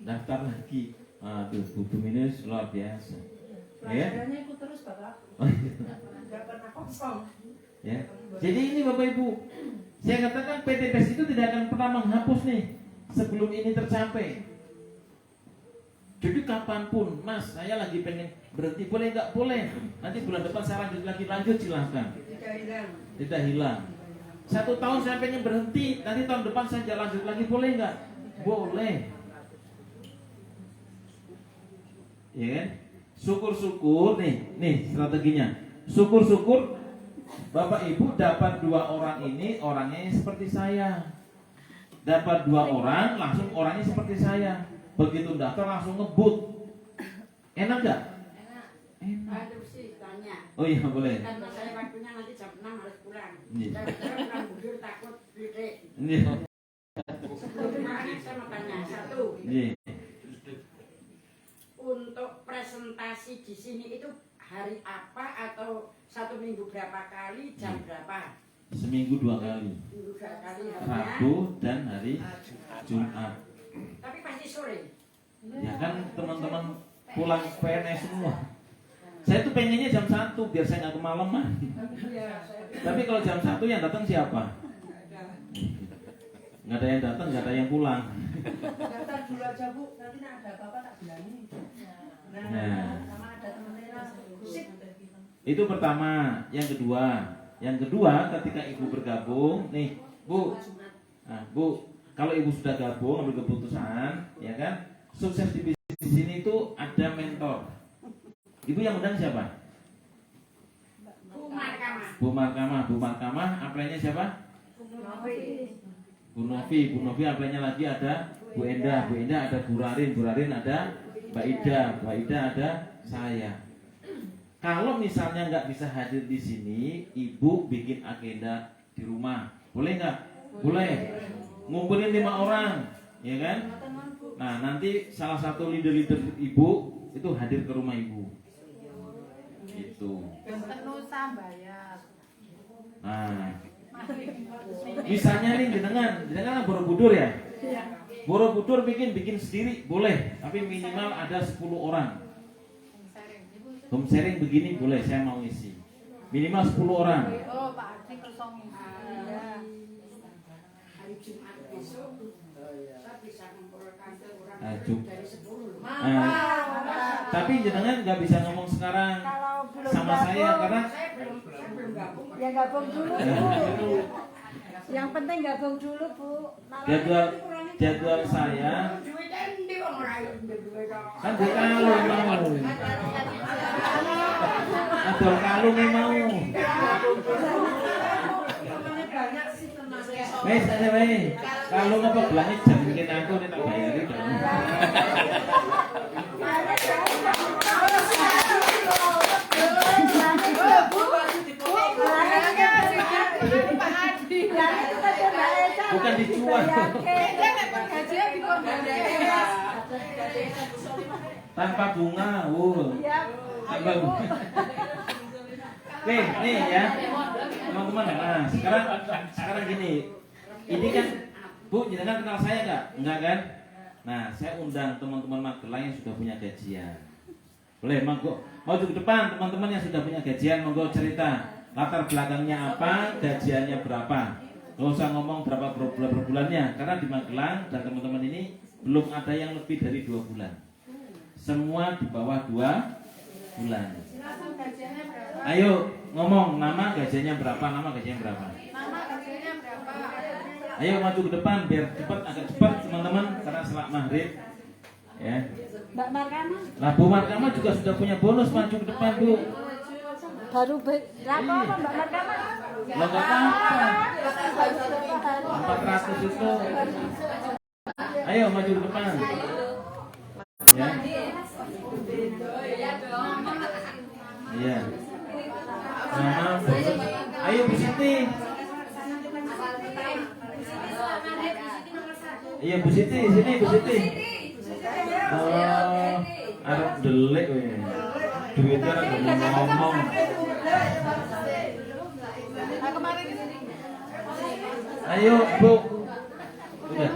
daftar lagi. Aduh, hukum ini luar biasa. Ya. Pelajarannya ikut terus Bapak. Nggak pernah kosong. Ya. Jadi ini Bapak Ibu, saya katakan PT BES itu tidak akan pernah menghapus nih sebelum ini tercapai. Jadi kapanpun, Mas, saya lagi pengen berhenti, boleh nggak? Boleh. Nanti bulan depan saya lanjut silahkan. Tidak hilang. 1 tahun saya pengen berhenti, nanti tahun depan saya lanjut lagi, boleh nggak? Boleh. Ya kan? Syukur-syukur nih strateginya. Syukur-syukur Bapak Ibu dapat 2 orang ini, orangnya seperti saya. Dapat 2 orang, langsung orangnya seperti saya. Begitu daftar langsung ngebut. Enak nggak? Enak. Aduh sih tanya. Oh iya boleh. Kan saya waktunya nanti jam 6 harus pulang. Iya. Saya pulang bujur takut beli. Iya. Kemarin saya mau tanya satu. Iya. Untuk presentasi di sini itu hari apa atau 1 minggu berapa kali, jam berapa? Seminggu 2 kali. Minggu 2 kali harinya. Rabu dan hari Jumat. Tapi pasti sore. Ya kan teman-teman pulang PNS semua. Saya tuh pengennya jam 1 biar saya nggak kemalaman. Tapi kalau jam 1 yang datang siapa? Nggak ada yang datang, nggak ada yang pulang. Daftar dulu aja Bu, nanti ada apa-apa tak bilangin. Nah, Sama ada temennya sip. itu pertama. Yang kedua ketika ibu bergabung, nih Bu, nah, Bu, kalau ibu sudah gabung ambil keputusan, ya kan, sukses di bisnis ini itu ada mentor. Ibu yang undang siapa? Bu Markamah, apelnya siapa? Bu Novi, apelnya lagi ada Bu Enda, ada Bu Rarin ada Mbak Ida ada saya. Kalau misalnya nggak bisa hadir di sini, ibu bikin agenda di rumah, boleh nggak? Boleh. Ngumpulin 5 orang, ya kan? Nah nanti salah satu leader ibu itu hadir ke rumah ibu. Gitu. Penusa bayar. Nah, misalnya nih jenengan Borobudur ya. Borobudur bikin sendiri boleh, tapi minimal ada 10 orang. home sharing begini boleh, saya mau ngisi. Minimal 10 orang. Oh, Pak Adi kosong ini. Iya. Hari Jumat besok saya bisa mengumpulkan orang Jum- dari 10. Tapi jenengan nggak bisa ngomong sekarang Kalau belum sama gabung, saya karena Saya belum gabung. ya gabung dulu Bu. Yang penting gabung dulu Bu. jadwal saya Duitnya ndi wong ora duwe kok. kan di kalung mau. Adol kalung mau. Saya kalung apa belanja jam bikin aku nih tak bayari dong. Bukan dijual. Tanpa bunga, tanpa bunga. Oke, nih ya, teman-teman. Nah, sekarang gini, ini kan, Bu, jenengan kenal saya nggak? Enggak kan? Nah, saya undang teman-teman Magelang yang sudah punya gajian. Boleh, monggo, mau ke depan teman-teman yang sudah punya gajian, monggo cerita latar belakangnya apa, gajiannya berapa. Nggak usah ngomong berapa bulannya, karena di Magelang dan teman-teman ini belum ada yang lebih dari 2 bulan. Semua di bawah 2 bulan. Ayo ngomong nama gajiannya berapa, nama gajiannya berapa. Mama gajinya berapa? Ayo maju ke depan biar cepat, agak cepat teman-teman karena setelah maghrib. Ya. Mbak Markana Nah, Bu Markama juga sudah punya bonus, maju ke depan Bu. baru berapa Mbak Markana? Lo nggak apa-apa. Baru berapa hari? 400 itu. Ayo maju ke depan. Ya. Iya. Mama, ayo Bu Siti. Iya Bu Siti, sini Bu Siti. Oh, arep delik we. Duitnya nggak ngomong. Nah, kemarin ini Ayo Bu. Udah.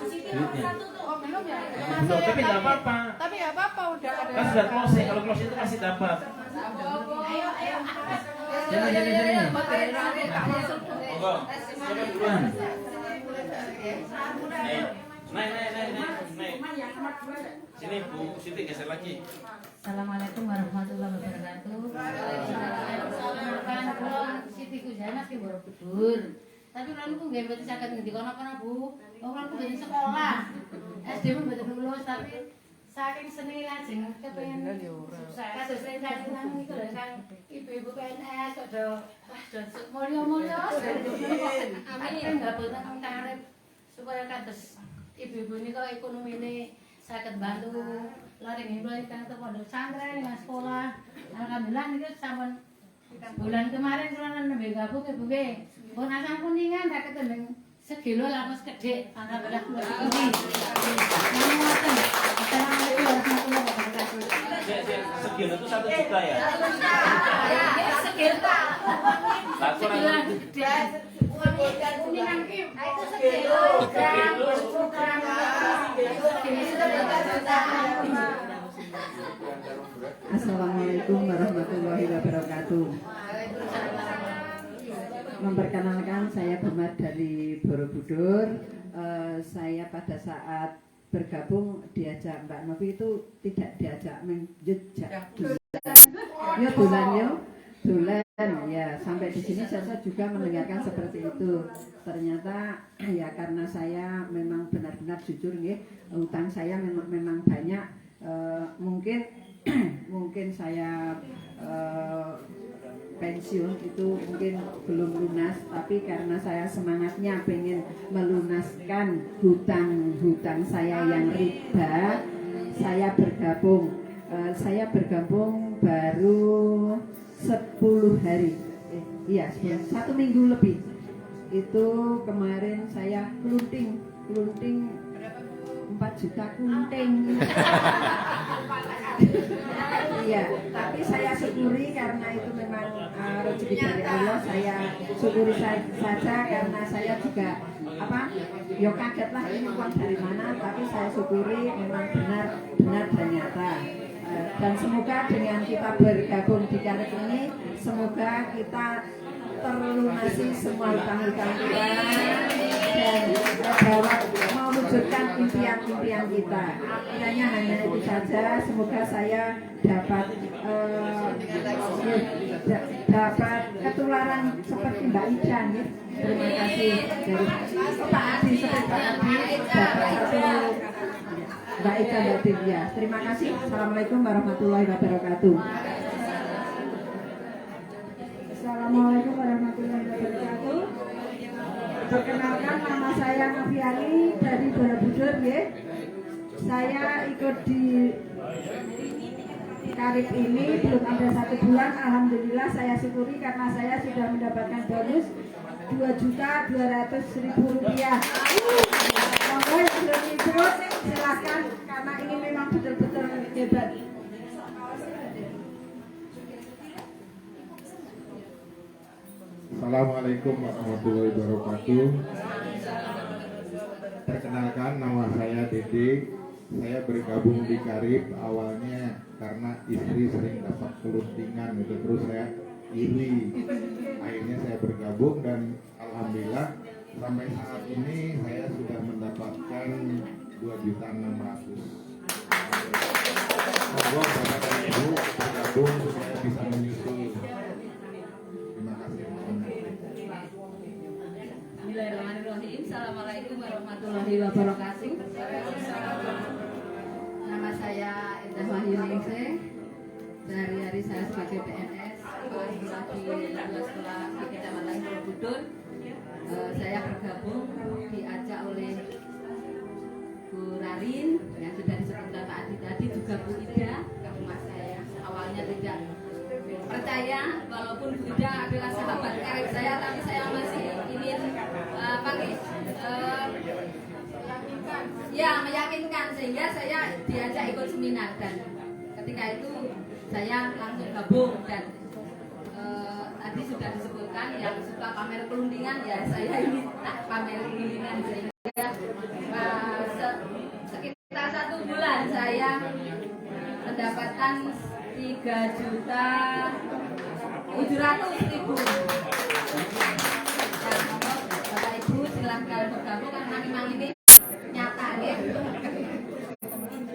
Duitnya. oh belum ya? Belum, tapi nggak apa-apa. Tapi nggak apa-apa udah ada. Kan sudah closing, kalau closing itu masih dapat. Ayo. Sini. Monggo. Siapa duluan? Naik. Sini Bu Siti geser lagi. Assalamualaikum warahmatullahi wabarakatuh. Siti Kujana ki Borobudur. Tapi kalau aku nggak berarti sakit ngerti kono Bu. Kalau aku dari sekolah SD pun betul lulus tapi saking seneng lajeng kepengen sukses. Kasus saya nang iku lho Kang ibu-ibu PNS kok do mulya-mulya. Amin nggak betah nang karep supaya kados ibu-ibu ini kok ekonomi ini sakit bantu lari ngimplani kang pondok pesantren nang sekolah. Alhamdulillah niku sampun bulan kemarin kula nembe gabung ibu nggih. Pun asam kuningan tak ketemu sekilo langsung gede. Alhamdulillah kula syukuri. Ngoten. Assalamualaikum warahmatullahi wabarakatuh. Segil itu 1 juta ya? Sekilo. Lah kurang Gede. Kuningan ki itu sekilo. Assalamualaikum warahmatullahi wabarakatuh. Memperkenalkan, saya Bemar dari Borobudur. Saya pada saat bergabung diajak Mbak Novi itu tidak diajak menjejak ya bulan ya sampai di sini saya juga mendengarkan seperti itu. Ternyata ya karena saya memang benar-benar jujur nih, utang saya memang banyak. Mungkin saya pensiun itu mungkin belum lunas, tapi karena saya semangatnya pengen melunaskan hutang saya yang riba, saya bergabung. Saya bergabung baru 10 hari, 1 minggu lebih. Itu kemarin saya kelunting 4 juta kunting. Iya, tapi saya syukuri karena itu memang rezeki dari Allah. Saya syukuri saja karena saya juga kaget lah ini uang dari mana. Tapi saya syukuri memang benar dan nyata. Dan semoga dengan kita bergabung di Karib ini, semoga kita terlunasi semua hutang-hutang kita dan dapat mewujudkan impian-impian kita. Kiranya hanya itu saja. Semoga saya dapat dapat ketularan seperti Mbak Ijan ya. Terima kasih dari Pak Adi, seperti Pak Adi dapat satu Mbak Ijan Mbak Divya. Terima kasih. Assalamualaikum warahmatullahi wabarakatuh. Assalamualaikum warahmatullahi wabarakatuh. Perkenalkan, nama saya Noviani dari Borobudur ya. Saya ikut di Karib ini belum ada 1 bulan. Alhamdulillah saya syukuri karena saya sudah mendapatkan bonus Rp2.200.000. Monggo yang belum ikut silakan karena ini memang betul-betul hebat. Assalamualaikum warahmatullahi wabarakatuh. Perkenalkan, nama saya Dedik. Saya bergabung di Karib awalnya karena istri sering dapat keluntingan gitu, terus saya iri. Akhirnya saya bergabung dan alhamdulillah sampai saat ini saya sudah mendapatkan 2.600.000. Monggo Bapak dan Ibu bergabung supaya bisa menyusul. Terima kasih. Bismillahirrahmanirrahim. Assalamualaikum warahmatullahi wabarakatuh. Nama saya Indah Wahyuningsih. Sehari-hari saya sebagai PNS di dua sekolah di Kecamatan Borobudur. Saya bergabung diajak oleh Bu Rarin yang sudah disebutkan Pak Adi tadi, juga Bu Ida ke rumah saya. Awalnya tidak percaya walaupun Bu Ida adalah sahabat karib saya, tapi saya masih ingin meyakinkan sehingga saya diajak ikut seminar dan ketika itu saya langsung gabung dan tadi sudah disebutkan yang suka pamer kelundingan ya saya ini tak pamer kelundingan sehingga sekitar 1 bulan saya mendapatkan 3.700.000. Bapak Ibu silahkan bergabung karena memang ini nyata ya.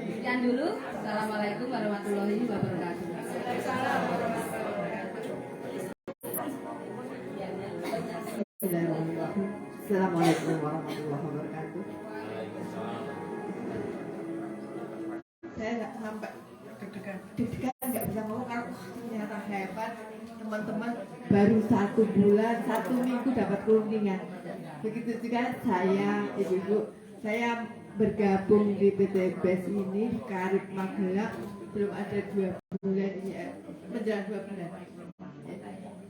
Sekian dulu. Assalamualaikum warahmatullahi wabarakatuh. Assalamualaikum warahmatullahi wabarakatuh. Saya nggak sampai deg-degan nggak bisa ngomong karena ternyata hebat teman-teman, baru 1 bulan 1 minggu dapat kelundingan. Begitu juga saya, ibu-ibu, saya bergabung di PT BES ini di Karib Magelang belum ada 2 bulan ini, menjelang 2 bulan.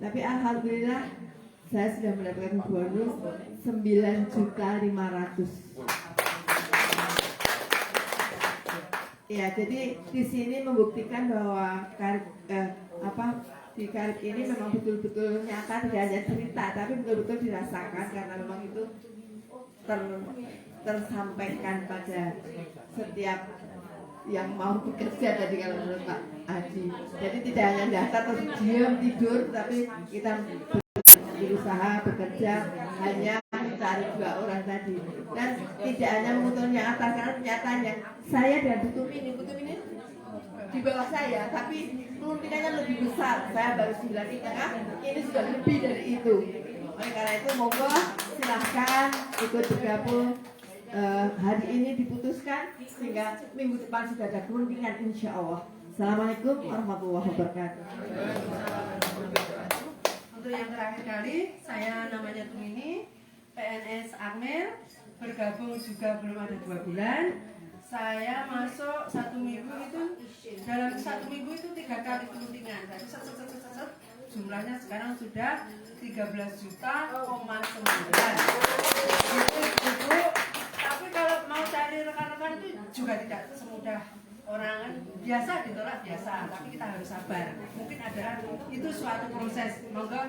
Tapi alhamdulillah saya sudah mendapatkan bonus 9.500.000. Ya, jadi di sini membuktikan bahwa di Karib ini memang betul-betul nyata, tidak hanya cerita, tapi betul-betul dirasakan karena memang itu tersampaikan pada setiap yang mau bekerja tadi kalau menurut Pak Adi. Jadi tidak hanya daftar terus diam tidur, tapi kita berusaha bekerja hanya mencari 2 orang tadi dan tidak hanya menguntungkan yang atas karena nyatanya saya dan Putum ini di bawah saya tapi keluntingannya lebih besar. Saya baru 9 ini sudah lebih dari itu. Oleh karena itu monggo silahkan ikut bergabung. Hari ini diputuskan sehingga minggu depan sudah ada keluntingan insya Allah. Assalamualaikum warahmatullahi wabarakatuh. Untuk yang terakhir kali, saya namanya Tumini, PNS Akmil, bergabung juga belum ada 2 bulan. Saya masuk 1 minggu itu, dalam 1 minggu itu 3 kali keluntingan. Jadi jumlahnya sekarang sudah 13 juta, 9. Itu, tapi kalau mau cari rekan-rekan itu juga tidak semudah orang biasa ditolak biasa, tapi kita harus sabar. Mungkin adalah itu suatu proses. Monggo